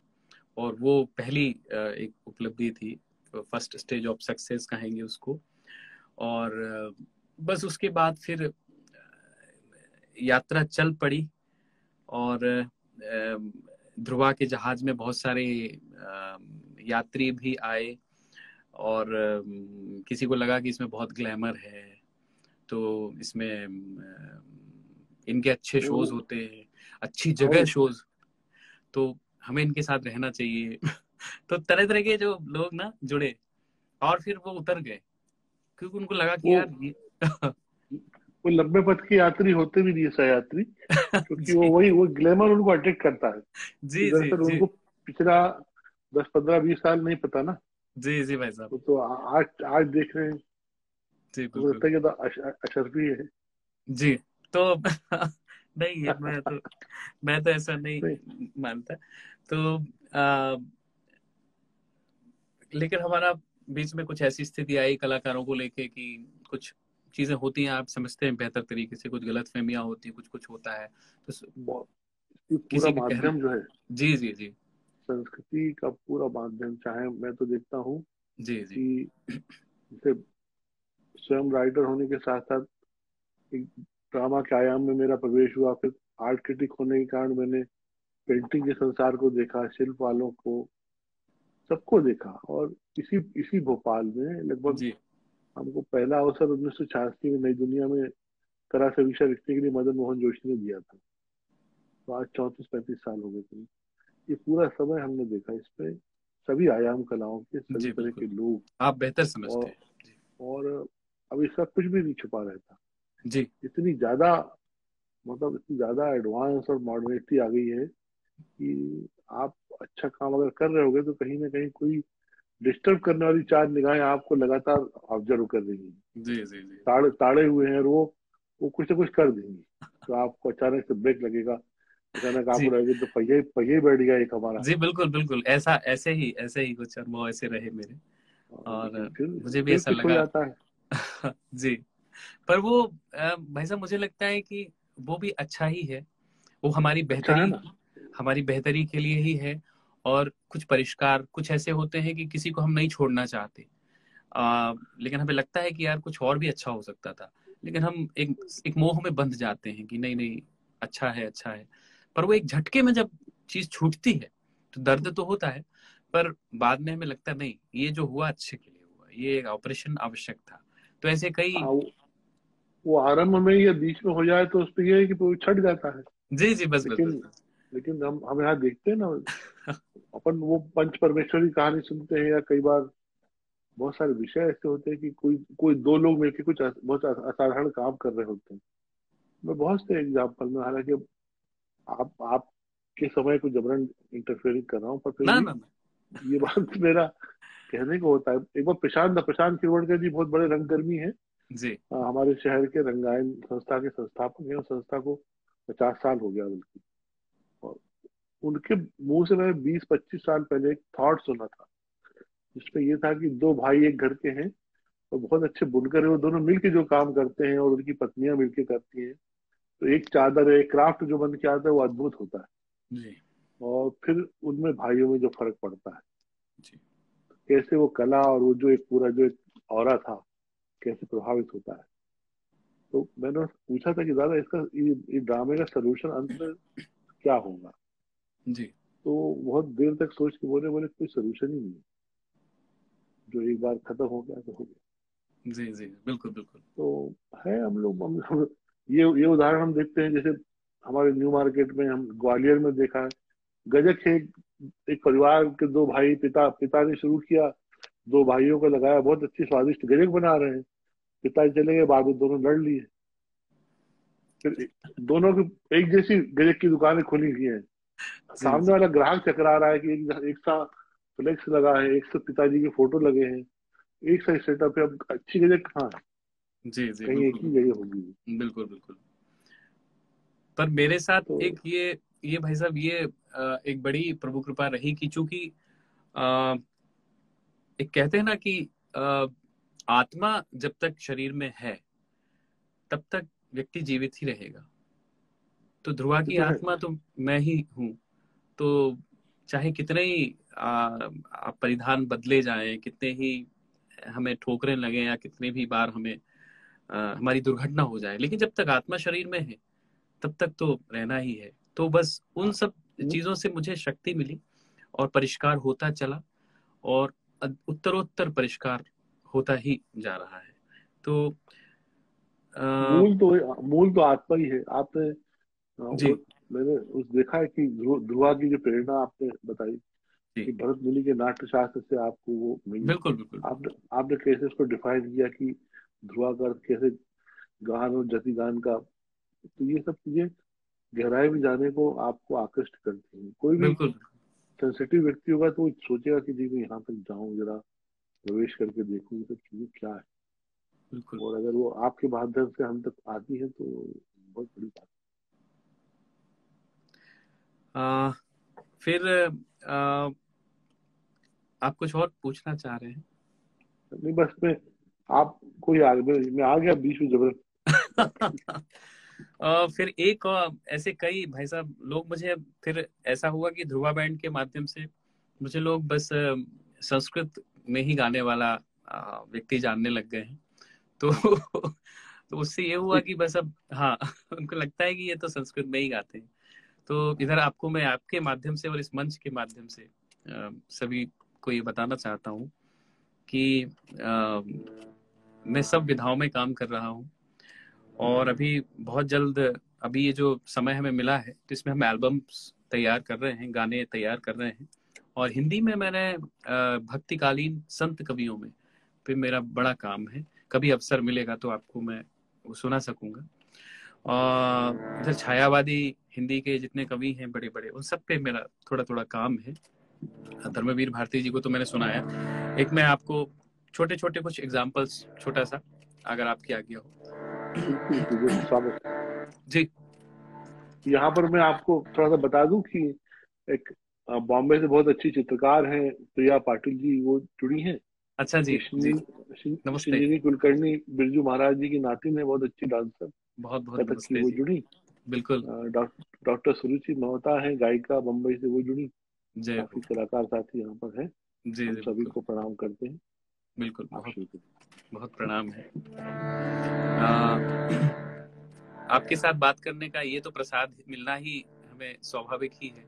और वो पहली एक उपलब्धि थी, फर्स्ट स्टेज ऑफ सक्सेस कहेंगे उसको। और बस उसके बाद फिर यात्रा चल पड़ी, और ध्रुवा के जहाज में बहुत सारे यात्री भी आए, और किसी को लगा कि इसमें बहुत ग्लैमर है, तो इसमें इनके अच्छे शोज होते हैं, अच्छी जगह शोज, तो हमें इनके साथ रहना चाहिए। तो तरह तरह के जो लोग ना जुड़े, और फिर वो उतर गए क्योंकि उनको लगा कि वो यार ये वो लंबे पथ के यात्री होते भी नहीं है सहयात्री, क्योंकि जी वो ग्लैमर उनको अट्रैक्ट करता है। जी जी दरअसल जी उनको पिछला 10 15 20 साल नहीं पता ना। जी जी भाई साहब। तो आज आज देख रहे हैं, जी तो बिल्कुल। लगता है कि तो अशरफी है। जी तो नहीं है, मैं तो ऐसा नहीं, नहीं मानता। तो आ, लेकिन हमारा बीच में कुछ ऐसी स्थिति आई कलाकारों को लेके कि कुछ चीजें होती हैं, आप समझते हैं बेहतर तरीके से, कुछ गलतफहमियां होती हैं, कुछ कुछ होता है तो ये पूरा किसी के कहने। माध्यम जो है, जी जी जी संस्कृति का पूरा माध्यम, चाहे मैं तो देखता हूँ जी जी कि जैसे स्वयं राइटर होने के साथ साथ एक ड्रामा के आयाम में मेरा प्रवेश हुआ, फिर आर्ट क्रिटिक होने के कारण मैंने पेंटिंग के संसार को देखा, शिल्प वालों को, सबको देखा। और इसी इसी भोपाल में लगभग जी हमको पहला अवसर 1986 में नई दुनिया में कला से विषय लिखने के लिए मदन मोहन जोशी ने दिया था। तो आज 34 35 साल हो गए थे। ये पूरा समय हमने देखा इसमें सभी आयाम कलाओं के सभी जी तरह बिल्कुल, के लोग। आप बेहतर समझते और हैं। जी और अब इसका कुछ भी नहीं छुपा रहता। जी इतनी ज्यादा, मतलब इतनी ज्यादा एडवांस और मॉडर्निटी आ गई है कि आप अच्छा काम अगर कर रहे होगे तो कहीं ना कहीं कोई डिस्टर्ब करने वाली चार निगाहें आपको लगातार ऑब्जर्व कर रही हैं। जी जी जी ताड़े ताड़े हुए हैं, और वो कुछ ना कुछ कर देंगी। तो आपको अचानक से ब्रेक लगेगा, अचानक आपको जी लगेगा तो पहिए पहिए बैठ गया एक हमारा। जी बिल्कुल बिल्कुल, ऐसा ऐसे ही कुछ अनुभव ऐसे रहे मेरे, और लेकिन मुझे भी फिर ऐसा कुछ हो लगा। जाता है। जी, पर वो भाई साहब मुझे लगता है कि वो भी अच्छा ही है, वो अच्छा है ना। हमारी बेहतरी के लिए ही है। और कुछ परिष्कार कुछ ऐसे होते हैं कि किसी को हम नहीं छोड़ना चाहते, लेकिन हमें लगता है कि यार कुछ और भी अच्छा हो सकता था, लेकिन हम एक मोह में बंध जाते हैं कि नहीं नहीं, अच्छा है अच्छा है। पर वो एक झटके में जब चीज छूटती है तो दर्द तो होता है, पर बाद में हमें लगता है नहीं, ये जो हुआ अच्छे के लिए हुआ, ये एक ऑपरेशन आवश्यक था। तो ऐसे कई। हाँ, वो आरंभ में या बीच में हो जाए तो उस पर यह है कि वो छट जाता है। जी जी बस बस लेकिन बस, बस। लेकिन हम यहाँ देखते हैं ना, अपन वो पंच परमेश्वर की कहानी सुनते हैं, या कई बार बहुत सारे विषय ऐसे होते हैं कि कोई कोई दो लोग मिलकर कुछ बहुत असाधारण काम कर रहे होते हैं। मैं बहुत से एग्जाम्पल में, हालांकि आपके समय को जबरन इंटरफेयरिंग कर रहा हूँ, पर फिर ना भी ना ना। ये बात मेरा कहने को होता है। एक बार प्रशांत खिरवड़कर जी बहुत बड़े रंगकर्मी हैं। जी हमारे शहर के रंगायन संस्था के संस्थापक हैं, और संस्था को 50 साल हो गया बल्कि। और उनके मुंह से मैंने 20 25 साल पहले एक थॉट सुना था, जिसमें ये था कि दो भाई एक घर के हैं, और बहुत अच्छे बुनकर हैं, वो दोनों मिलके जो काम करते हैं और उनकी पत्नियां मिलके करती हैं, तो एक चादर, एक क्राफ्ट जो बन के आता है वो अद्भुत होता है। जी और फिर उनमें भाइयों में जो फर्क पड़ता है, जी कैसे वो कला और वो जो एक पूरा जो एक ऑरा था, कैसे प्रभावित होता है। तो मैंने उससे पूछा था कि दादा इसका ये ड्रामे का सोल्यूशन अंत में क्या होगा। जी तो बहुत देर तक सोच के बोले बोले कोई सोल्यूशन ही नहीं है, जो एक बार खत्म हो गया तो हो गया। जी जी बिल्कुल बिल्कुल। तो है, ये उदाहरण हम देखते हैं, जैसे हमारे न्यू मार्केट में, हम ग्वालियर में देखा है। गजक है, एक परिवार के दो भाई, पिता ने शुरू किया, दो भाइयों को लगाया, बहुत अच्छी स्वादिष्ट गजक बना रहे हैं। पिताजी चले गए, बाद में दोनों लड़ लिए। फिर दोनों की एक जैसी गजक की दुकानें खुली हुई हैं। जी सामने जी वाला ग्राहक चकरा रहा है कि एक सा फ्लेक्स लगा है, एक से पिताजी के फोटो लगे हैं, एक सा सेटअप है। अब अच्छी गजक कहाँ है, जी जी कहीं एक बिल्कुल ही जगह होगी। बिल्कुल बिल्कुल। पर मेरे साथ तो एक ये भाई साहब ये एक बड़ी प्रभु कृपा रही कि चूंकि अ, एक कहते हैं ना कि अ, आत्मा जब तक शरीर में है तब तक व्यक्ति जीवित ही रहेगा। तो ध्रुवा ये की तो है। आत्मा तो मैं ही हूँ। तो चाहे कितने ही परिधान बदले जाएं, कितने ही हमें ठोकरें लगे, या कितने भी बार हमें हमारी दुर्घटना हो जाए, लेकिन जब तक आत्मा शरीर में है तब तक तो रहना ही है। तो बस उन सब चीजों से मुझे शक्ति मिली और परिष्कार होता चला, और उत्तरोत्तर परिष्कार होता ही जा रहा है। तो आ, मूल तो आत्मा ही है। आपने वो, जी मैंने उस देखा है कि ध्रुवा की जो प्रेरणा आपने बताई, कि भरत मुनि के नाट्य शास्त्र से आपको वो मिली। बिल्कुल बिल्कुल। आपने कैसे उसको डिफाइन किया कि ध्रुवा का अर्थ कैसे गान और जति गान का, तो ये सब चीजें गहराई में जाने को आपको आकृष्ट करती हैं। कोई भी बिल्कुल सेंसिटिव व्यक्ति होगा तो वो सोचेगा कि जी मैं यहाँ तक जाऊं, जरा प्रवेश करके देखूं ये सब चीजें क्या है। बिल्कुल। और अगर वो आपके माध्यम से हम तक आती है तो बहुत बड़ी बात फिर आप कुछ और पूछना चाह रहे हैं? है। नहीं बस मैं, आप कोई मैं आ गया बीच में जबरन। फिर एक ऐसे कई भाई साहब लोग मुझे, फिर ऐसा हुआ कि ध्रुवा बैंड के माध्यम से मुझे लोग बस संस्कृत में ही गाने वाला व्यक्ति जानने लग गए हैं। तो तो उससे ये हुआ कि बस अब हाँ उनको लगता है कि ये तो संस्कृत में ही गाते हैं। तो इधर आपको मैं आपके माध्यम से और इस मंच के माध्यम से सभी को ये बताना चाहता हूँ कि मैं सब विधाओं में काम कर रहा हूँ, और अभी बहुत जल्द, अभी ये जो समय हमें मिला है तो इसमें हम एल्बम्स तैयार कर रहे हैं, गाने तैयार कर रहे हैं। और हिंदी में मैंने भक्तिकालीन संत कवियों में पे मेरा बड़ा काम है। कभी अवसर मिलेगा तो आपको मैं वो सुना सकूंगा। और इधर छायावादी हिंदी के जितने कवि हैं बड़े बड़े, उन सब पे मेरा थोड़ा थोड़ा काम है। धर्मवीर भारती जी को तो मैंने सुनाया। एक मैं आपको छोटे छोटे कुछ एग्जाम्पल्स, छोटा सा, अगर आपकी आज्ञा हो। स्वागत जी। यहाँ पर मैं आपको थोड़ा सा बता दूं कि एक बॉम्बे से बहुत अच्छी चित्रकार हैं प्रिया पाटिल जी, वो जुड़ी हैं। अच्छा जी जी, नमस्ते। श्रीनिधि कुलकर्णी बिरजू महाराज जी की नातिन है, बहुत अच्छी डांसर बहुत बहुत कथक की, नमस्ते वो जी। जुड़ी। बिल्कुल। डॉक्टर सुरुचि मोहता है गायिका, बम्बई से, वो जुड़ी। जय काफी हो। कलाकार साथी यहाँ पर हैं। जी हम जी सभी बिल्कुल को प्रणाम करते हैं। बिल्कुल। आप बहुत शुरू करें। बहुत प्रणाम है। आपके साथ बात करने का ये तो प्रसाद मिलना ही हमें स्वाभाविक ही है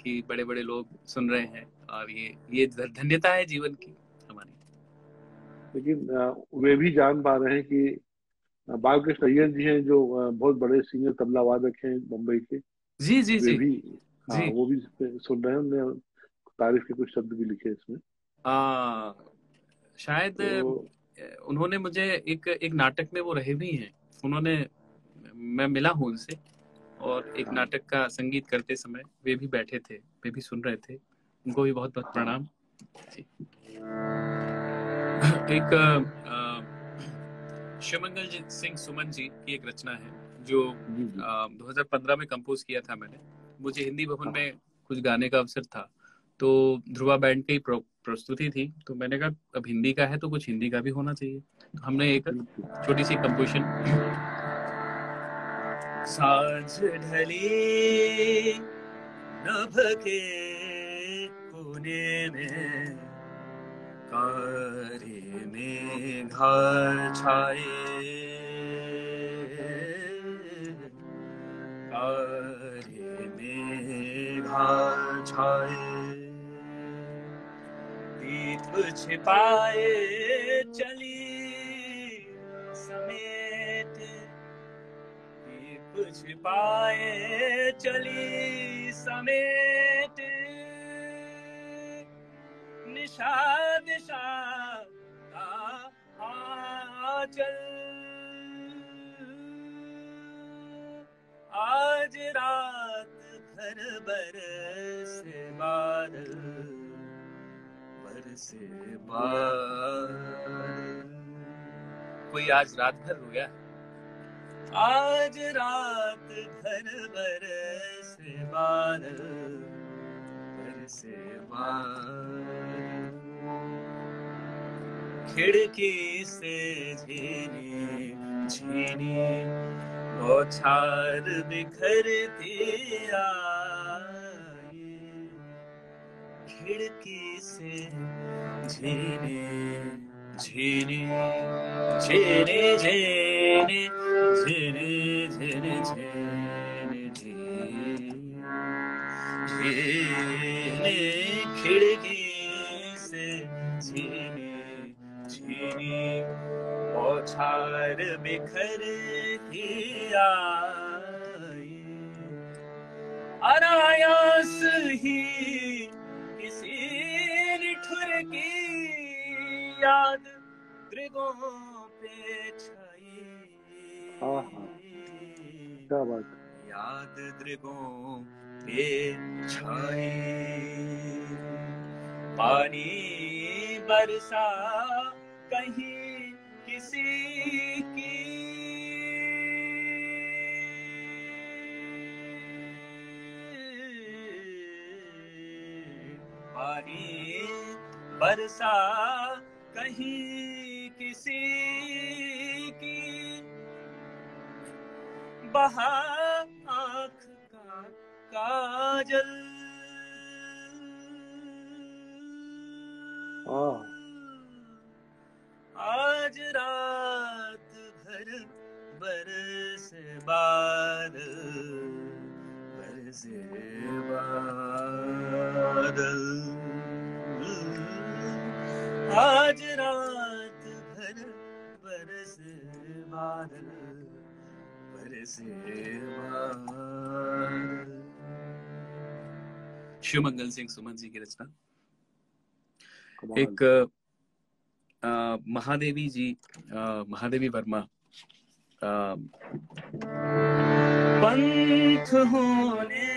कि बड़े बड़े लोग सुन रहे हैं, और ये धन्यता है जीवन की हमारी। लेकिन वे भी जान पा रहे हैं कि बालकृष्ण अय्यर जी हैं जो बहुत बड़े सीनियर तबला वादक हैं मुंबई के, जी जी वे जी भी, हाँ जी। वो भी सुन रहे हैं। उन्होंने तारीफ के कुछ शब्द भी लिखे इसमें। शायद तो उन्होंने मुझे एक नाटक में वो रहे भी हैं। उन्होंने, मैं मिला हूँ उनसे, और एक हाँ नाटक का संगीत करते समय वे भी बैठे थे, वे भी सुन रहे थे। उनको भी बहुत बहुत हाँ प्रणाम। एक शिवमंगल सिंह सुमन जी की एक रचना है जो जी जी 2015 में कंपोज किया था मैंने। मुझे हिंदी भवन हाँ में कुछ गाने का अवसर था, तो ध्रुवा बैंड की प्रस्तुति थी, तो मैंने कहा अब हिंदी का है तो कुछ हिंदी का भी होना चाहिए। तो हमने एक बिल्कुल। छोटी सी कंपोजिशन। सांझ ढली नभ के कोने में, कारे में घाट छाए, कारे में घाट छाए, दीप छिपाए चली समेत, दीप छिपाए चली समेत, निषाद का आंचल, आज रात भर बरसे बादल, बरसे बादल। कोई आज रात भर रोया? आज रात भर बरसे बादल, बरसे बादल, खिड़की से झीनी झीनी बौछार बिखरती आई, खिड़की से झीनी झीनी झीनी झीनी झीनी झीनी झीनी झीनी, खिड़की से झीनी झीनी बौछार बिखरती आई, अनायास ही किसी याद दृगों पे छाई, क्या बात, याद दृगों पे छाई, पानी बरसा कहीं किसी की, पानी बरसा कहीं किसी की, बहा आँख का काजल, आज रात भर बरसे बादल, बरसे बादल, आज रात भर बरसे बादल, बरसे बादल। शिवमंगल सिंह सुमन जी की रचना। एक महादेवी जी, महादेवी वर्मा, पंथ होने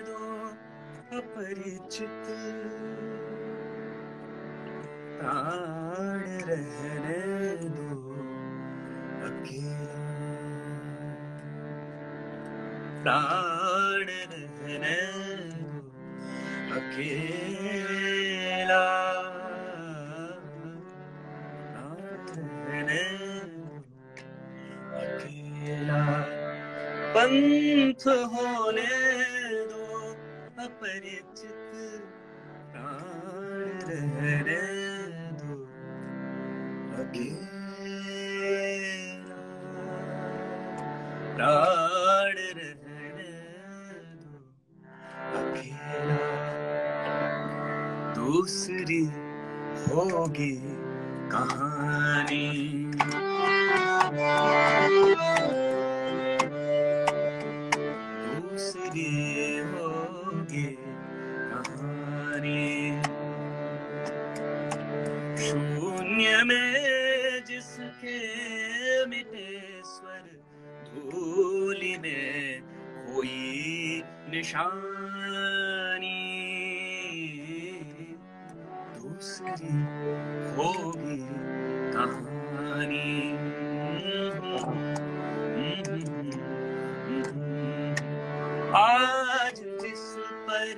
दो अपरिचित, प्राण रहने दो अकेला, प्राण रहने दो अकेला, अकेला, पंथ होने दो अपरिचित, प्राण रहने दो अकेला, प्राण रहने दो अकेला, दूसरी होगी कहानी, दूसरी होगी कहानी, शून्य में जिसके मिटे स्वर, धूलि में कोई निशानी, दूसरी होगी कहानी, आज जिस पर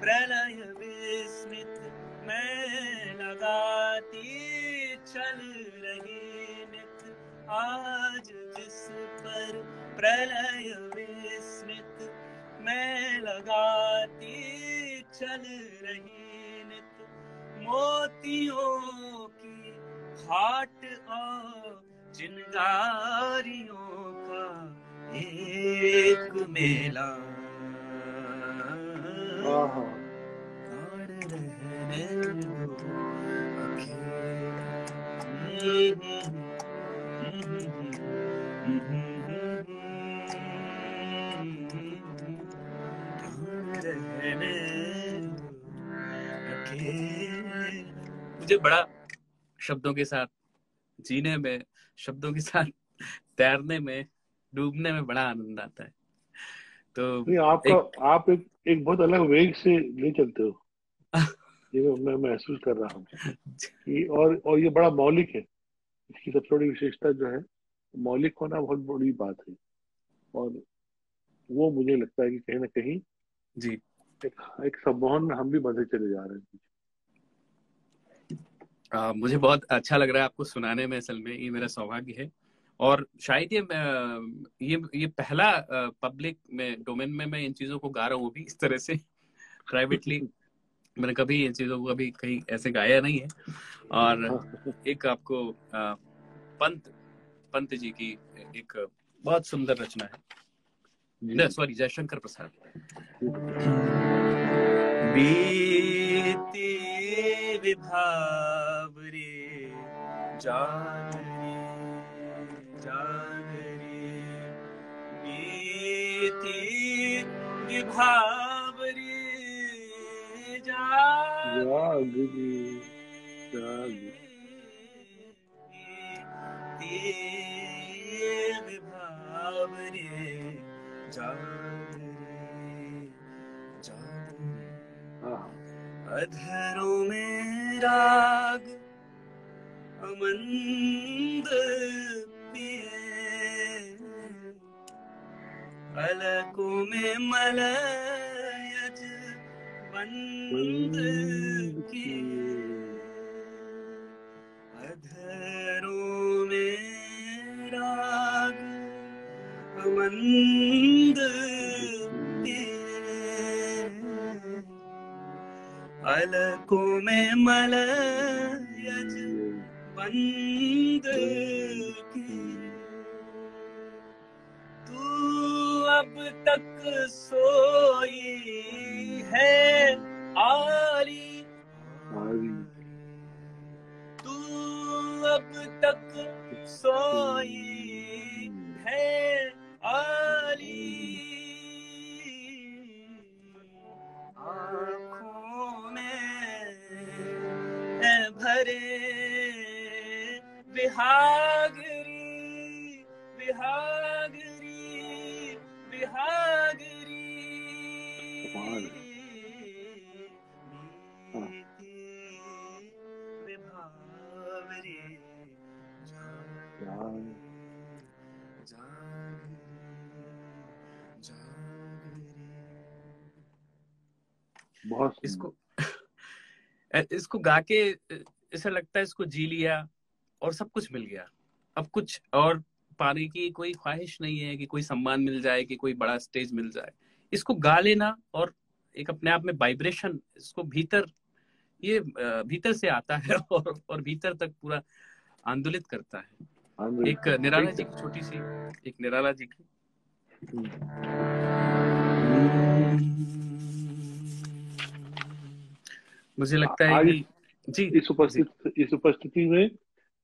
प्रलय विस्मित में लगाती चल रही नित, आज जिस पर प्रलय विस्मित में लगाती चल रही नित, मोतियों की हाट और चिंगारियों का एक मेला, रहने दो मुझे बड़ा शब्दों के साथ जीने में, शब्दों के साथ तैरने में, डूबने में बड़ा आनंद आता है। तो आप एक बहुत अलग वेग से ले चलते हो, ये मैं महसूस कर रहा हूँ कि और ये बड़ा मौलिक है। इसकी सबसे बड़ी विशेषता जो है, मौलिक होना बहुत बड़ी बात है, और वो मुझे लगता है कि कहीं ना कहीं जी एक सम्मोहन में हम भी बंधे चले जा रहे हैं। मुझे बहुत अच्छा लग रहा है आपको सुनाने में, असल में ये मेरा सौभाग्य है, और शायद ये पहला पब्लिक में डोमेन में मैं इन चीजों को गा रहा हूँ भी इस तरह से प्राइवेटली। मैंने कभी इन चीजों को कभी कहीं ऐसे गाया नहीं है। और एक आपको पंत जी की एक बहुत सुंदर रचना है, सॉरी जयशंकर प्रसाद। बीती विभाव रे जान रे, बीती विभाव रे जाग विभाव रे जाग रे जाग रे। अधरों में राग अमंद पिए, पलकों में मलयज बंद किए। अधरों में राग अमंद पिए, पलकों में मलयज बंद किए। तू अब तक सोई है आली, तू अब तक सोई है आली, आँखों में है भरे बिहागरी बिहागरी बिहागरी। विभावरी बहुत इसको गा के ऐसा लगता है इसको जी लिया और सब कुछ मिल गया। अब कुछ और पाने की कोई ख्वाहिश नहीं है कि कोई सम्मान मिल जाए, कि कोई बड़ा स्टेज मिल जाए। इसको गा लेना और एक अपने आप में वाइब्रेशन, इसको भीतर, ये भीतर से आता है और भीतर तक पूरा आंदोलित करता है। एक निराला जी की छोटी सी, एक निराला जी की, मुझे लगता है कि जी इस उपस्थिति में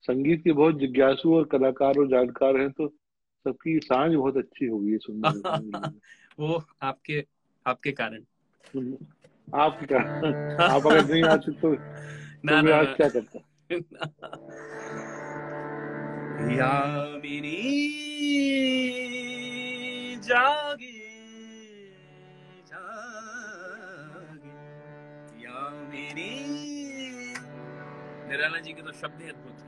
संगीत के बहुत जिज्ञासु और कलाकार और जानकार हैं, तो सबकी सांझ बहुत अच्छी होगी ये सुनने। वो आपके कारण, आपके कारण। आप अगर नहीं आते तो आज क्या करता। यामिनी जागे जागे, यामिनी, निराला जी के तो शब्द ही अद्भुत है।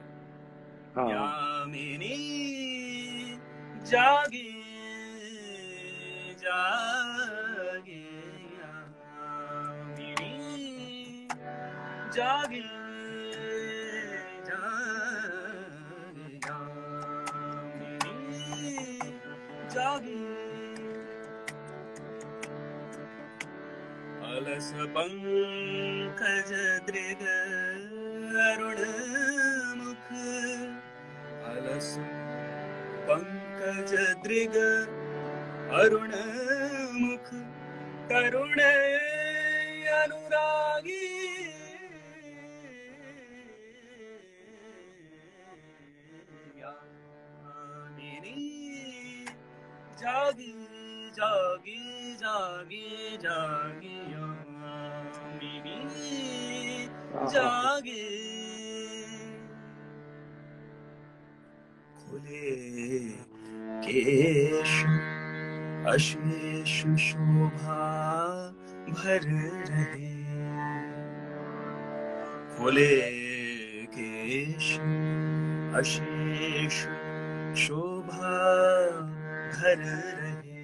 यामिनी जागे जागे, यामिनी जागे जागे, अलस पंकज दृग अरुण मुख, अलस पंकज दृग अरुण मुख, करुण अनुरागी, जागी जागी जागी जागी, यामिनी जागी। खुले केश अशेष शोभा भर रहे, खुले केश अशेष शोभा भर रहे,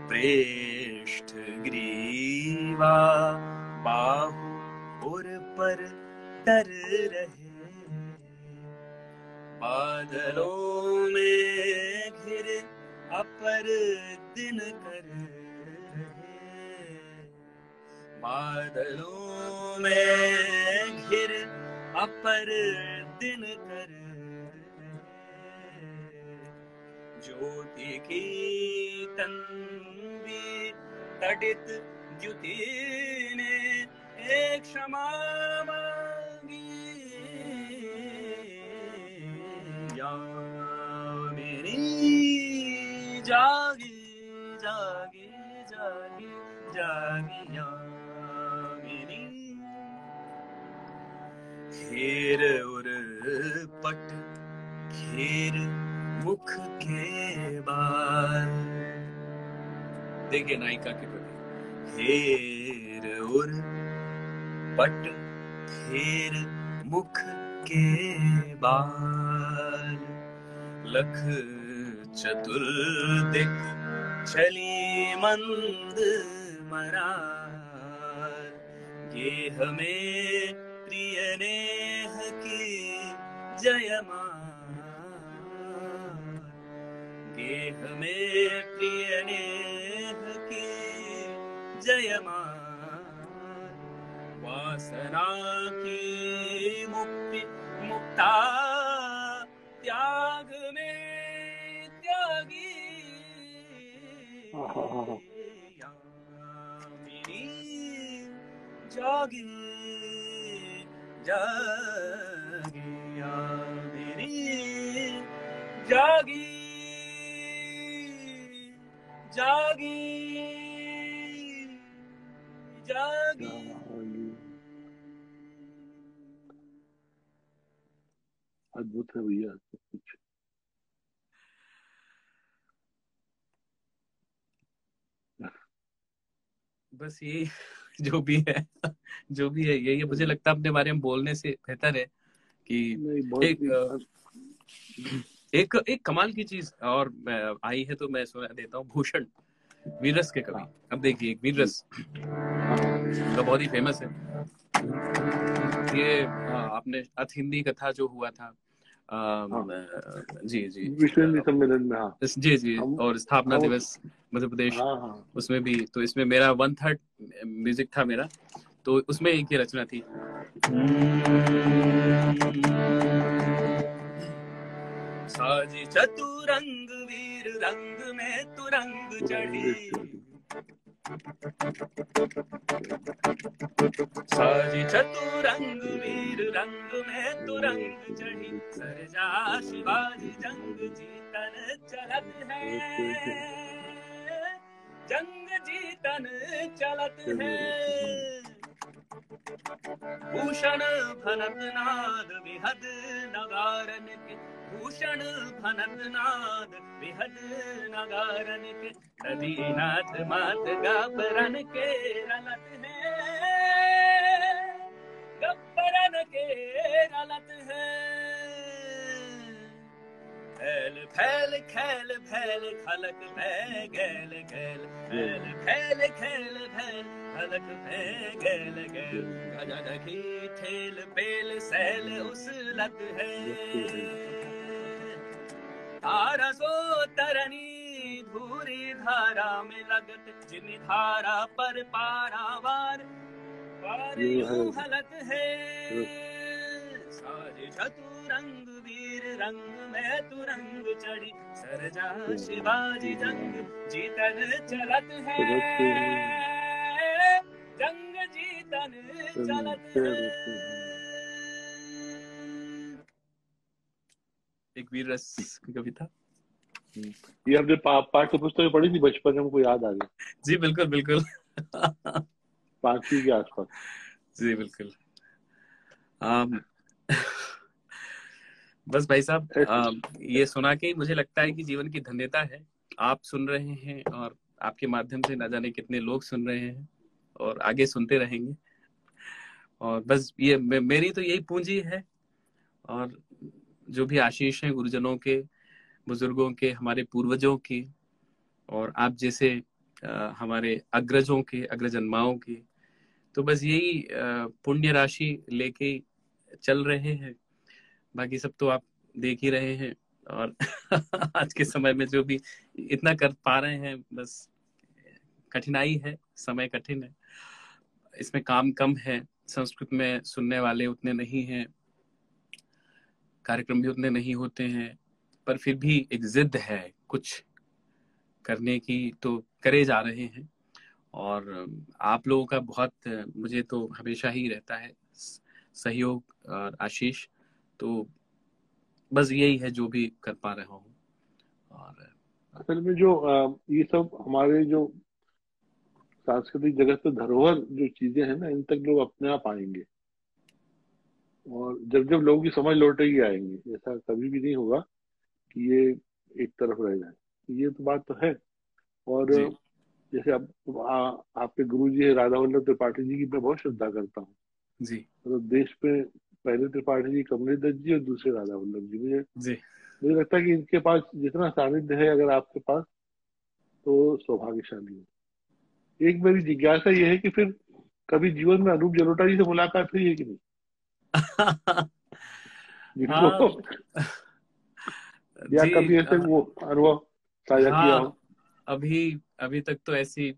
प्रेष्ठ ग्रीवा बाहु उर पर तर रहे, बादलों में घिरे अपर दिन कर रहे, बादलों में घिरे अपर दिन कर रहे, ज्योति की तन्वी तड़ित द्युति ने एक क्षमा मांगी, यामिनी जागी जागी जागी जागी, यामिनी। हेर उर पट हेर मुख के बार। देखिए नायिका के प्रति, हेर उर पट फेर मुख के बार। लख चतुर्दिक चली मंद मरार। गेह में प्रिय नेह की जयमार। गेह में प्रिय नेह की जयमार। वासना की मुक्ति मुक्ता त्याग में त्यागी। यामिनी जागी जागी। यामिनी जागी जागी जागी। अद्भुत है भैया सब कुछ। बस ये जो भी है यही है। मुझे लगता है अपने बारे में बोलने से बेहतर है कि एक कमाल की चीज और आई है तो मैं सुना देता हूँ। भूषण वीररस के कवि। अब देखिए एक वीररस तो बहुत ही फेमस है ये। आपने अथ हिंदी कथा जो हुआ था जी जी विश्व हिंदी सम्मेलन में। हाँ जी जी। और स्थापना दिवस मध्य प्रदेश, उसमें भी तो इसमें मेरा 1/3 म्यूजिक था मेरा, तो उसमें एक ही रचना थी। साजी चतुरंग वीर रंग में तुरंग चढ़ी। साजी चतुरंग वीर रंग में तुरंग चढ़ी। सरजा शिवाजी जंग जीतन चलत है। जंग जीतन चलत है। भूषण भनत नाद विहद नगारन के। भूषण भनत नाद विहद नगारन के। नदीनाथ मात गब्बरन के रलत है। गब्बरन के रलत है। फैल फैल खैल फैल खलक भै गैल गैल। फैल फैल खैल फैल खलक भै गैल गैल। गजन की ठेल पेल सैल उसलत है। तारा सो तरनी धूरी धारा में लगत। जिन धारा पर पारावार पार यूं हलत है। साजे चतुरंग वीर रंग में तुरंग चढ़ी। सरजा शिवाजी जंग जीतन चलत है। जंग जीतन चलत है। एक वीर रस की कविता। ये हमने पाठ्य पुस्तक में पढ़ी थी बचपन में, हमको याद आ गया। जी बिल्कुल बिल्कुल। 5वीं के आसपास। जी बिल्कुल। बस भाई साहब ये सुना के मुझे लगता है कि जीवन की धन्यता है। आप सुन रहे हैं और आपके माध्यम से ना जाने कितने लोग सुन रहे हैं और आगे सुनते रहेंगे। और बस ये मेरी तो यही पूंजी है। और जो भी आशीष है गुरुजनों के, बुजुर्गों के, हमारे पूर्वजों की और आप जैसे हमारे अग्रजों के, अग्रजन्माओं की, तो बस यही पुण्य राशि लेके चल रहे हैं। बाकी सब तो आप देख ही रहे हैं। और आज के समय में जो भी इतना कर पा रहे हैं, बस कठिनाई है, समय कठिन है, इसमें काम कम है, संस्कृत में सुनने वाले उतने नहीं हैं, कार्यक्रम भी उतने नहीं होते हैं, पर फिर भी एक जिद है कुछ करने की, तो करे जा रहे हैं। और आप लोगों का बहुत मुझे तो हमेशा ही रहता है सहयोग और आशीष। तो बस यही है जो भी कर पा रहा हूँ। और असल में जो ये सब हमारे जो सांस्कृतिक जगत में धरोहर जो चीजें हैं ना, इन तक लोग अपने आप आएंगे। और जब जब लोगों की समझ लौटेगी आएंगे, ऐसा कभी भी नहीं होगा कि ये एक तरफ रह जाए। ये तो बात तो है। और जी जैसे आपके गुरु जी है राधा वल्लभ त्रिपाठी जी की मैं बहुत श्रद्धा करता हूँ। जी मतलब देश में पहले त्रिपाठी जी कमलेश जी और दूसरे राधा वल्लभ जी, मुझे जी। मुझे लगता है कि इनके पास जितना सानिध्य है अगर आपके पास, तो सौभाग्यशाली है। एक मेरी जिज्ञासा ये है कि फिर कभी जीवन में अनूप जलोटा जी से मुलाकात हुई है कि नहीं, हाँ जिनको या जी। कभी ऐसे वो अनुभव साझा किया हाँ, हो? अभी अभी तक तो ऐसी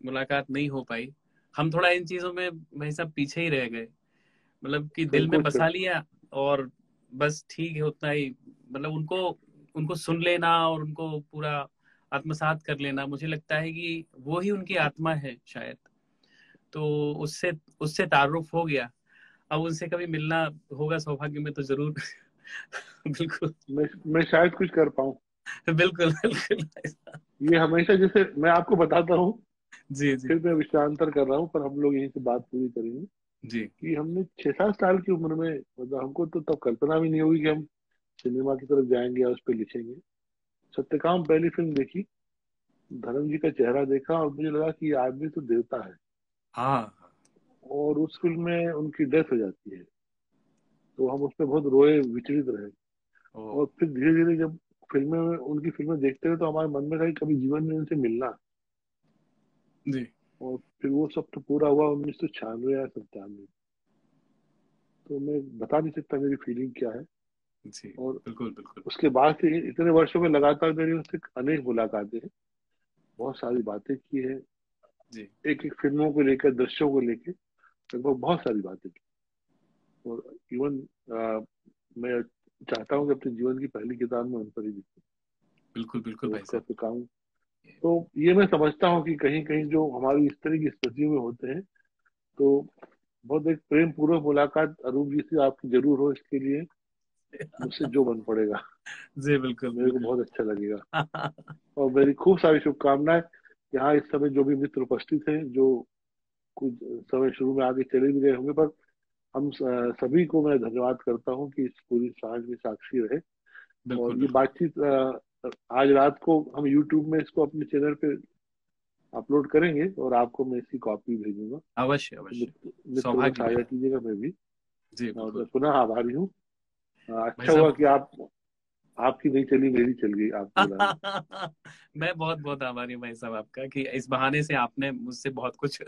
मुलाकात नहीं हो पाई। हम थोड़ा इन चीजों में भाई सब पीछे ही रह गए, मतलब कि दिल में संकोच बसा करते? लिया और बस ठीक है उतना ही। मतलब उनको उनको सुन लेना और उनको पूरा आत्मसात कर लेना, मुझे लगता है कि वो ही उनकी आत्मा है शायद। तो उससे उससे तारुफ हो गया। अब उनसे कभी मिलना होगा सौभाग्य में तो जरूर। बिल्कुल मैं शायद कुछ कर पाऊँ। बिल्कुल बिल्कुल ऐसा। ये हमेशा, जैसे मैं आपको बताता हूँ, जी जी फिर मैं विषयांतर कर रहा हूँ, पर हम लोग यहीं से बात पूरी करेंगे। जी कि हमने 6-7 साल की उम्र में, मतलब हमको तो तब कल्पना भी नहीं होगी कि हम सिनेमा की तरफ जाएंगे और उस पर लिखेंगे। सत्यकाम पहली फिल्म देखी, धर्म जी का चेहरा देखा और मुझे लगा कि ये आदमी तो देवता है। हाँ। और उस फिल्म में उनकी डेथ हो जाती है, तो हम उसमें बहुत रोए, विचलित रहे। ओ और फिर धीरे धीरे जब फिल्में उनकी फिल्में देखते रहे, तो हमारे मन में था कि कभी जीवन में उनसे मिलना। जी और फिर वो सब तो पूरा हुआ 1996 या 97। तो मैं बता नहीं सकता मेरी फीलिंग क्या है। जी और बिल्कुल बिल्कुल। उसके बाद से इतने वर्षों में लगातार मेरी उससे अनेक मुलाकातें हैं, बहुत सारी बातें की है। जी एक एक फिल्मों को लेकर, दृश्यों को लेकर लगभग बहुत सारी बातें की। और इवन मैं चाहता हूँ कि अपने जीवन की पहली किताब में उन पर ही लिखूं, बिल्कुल बिल्कुल तो भाई उसका साहब। सिखाऊं। तो ये मैं समझता हूँ कि कहीं कहीं जो हमारी इस तरह की स्थितियों में होते हैं, तो बहुत एक प्रेम पूर्वक मुलाकात अरूप जी से आपकी जरूर हो। इसके लिए मुझसे जो बन पड़ेगा, जी बिल्कुल मेरे को बिल्कुल। बहुत अच्छा लगेगा। और मेरी खूब सारी शुभकामनाएं। यहाँ इस समय जो भी मित्र उपस्थित हैं, जो कुछ समय शुरू में आगे चले भी गए होंगे, पर हम सभी को मैं धन्यवाद करता हूँ कि इस पूरी सांझ में साक्षी रहे। बिल्कुल और ये बिल्कुल। बातचीत आज रात को हम यूट्यूब में इसको अपने चैनल पे अपलोड करेंगे, और आपको मैं इसकी कॉपी भेजूंगा। अवश्य तो अवश्य। मित्रों में सौभाग्य साझा मेरा। कीजिएगा, मैं भी। जी और मैं बिल्कुल। पुनः आभारी हूँ। भाई अच्छा हुआ साहब। कि आपकी नहीं चली, मेरी चल गई आपको बुलाने। मैं बहुत बहुत आभारी हूँ भाई साहब आपका कि इस बहाने से आपने मुझसे बहुत कुछ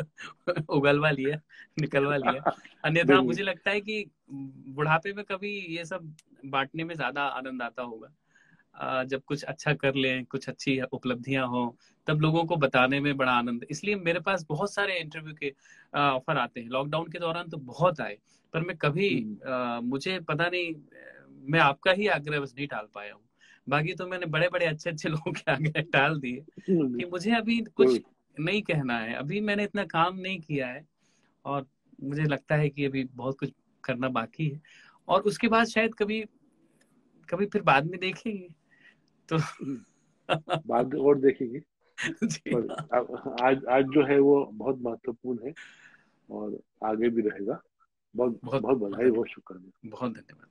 उगलवा लिया, निकलवा लिया। अन्यथा नहीं, मुझे लगता है कि बुढ़ापे में कभी ये सब बांटने में ज्यादा आनंद आता होगा। जब कुछ अच्छा कर लें, कुछ अच्छी उपलब्धियां हो, तब लोगों को बताने में बड़ा आनंद। इसलिए मेरे पास बहुत सारे इंटरव्यू के ऑफर आते हैं। लॉकडाउन के दौरान तो बहुत आए, पर मैं कभी नहीं। मुझे पता नहीं, मैं आपका ही आग्रह बस नहीं टाल पाया हूँ। बाकी तो मैंने बड़े बड़े अच्छे अच्छे लोगों के आग्रह टाल दिए नहीं, कि मुझे अभी कुछ कोई नहीं कहना है, अभी मैंने इतना काम नहीं किया है। और मुझे लगता है कि अभी बहुत कुछ करना बाकी है। और उसके बाद शायद कभी कभी फिर बाद में देखेंगे तो। बाद और देखेंगे। जी पर आज आज जो है वो बहुत महत्वपूर्ण है, और आगे भी रहेगा। बहुत बहुत बहुत बहुत बधाई, धन्यवाद। बहुत शुक्रिया। बहुत धन्यवाद।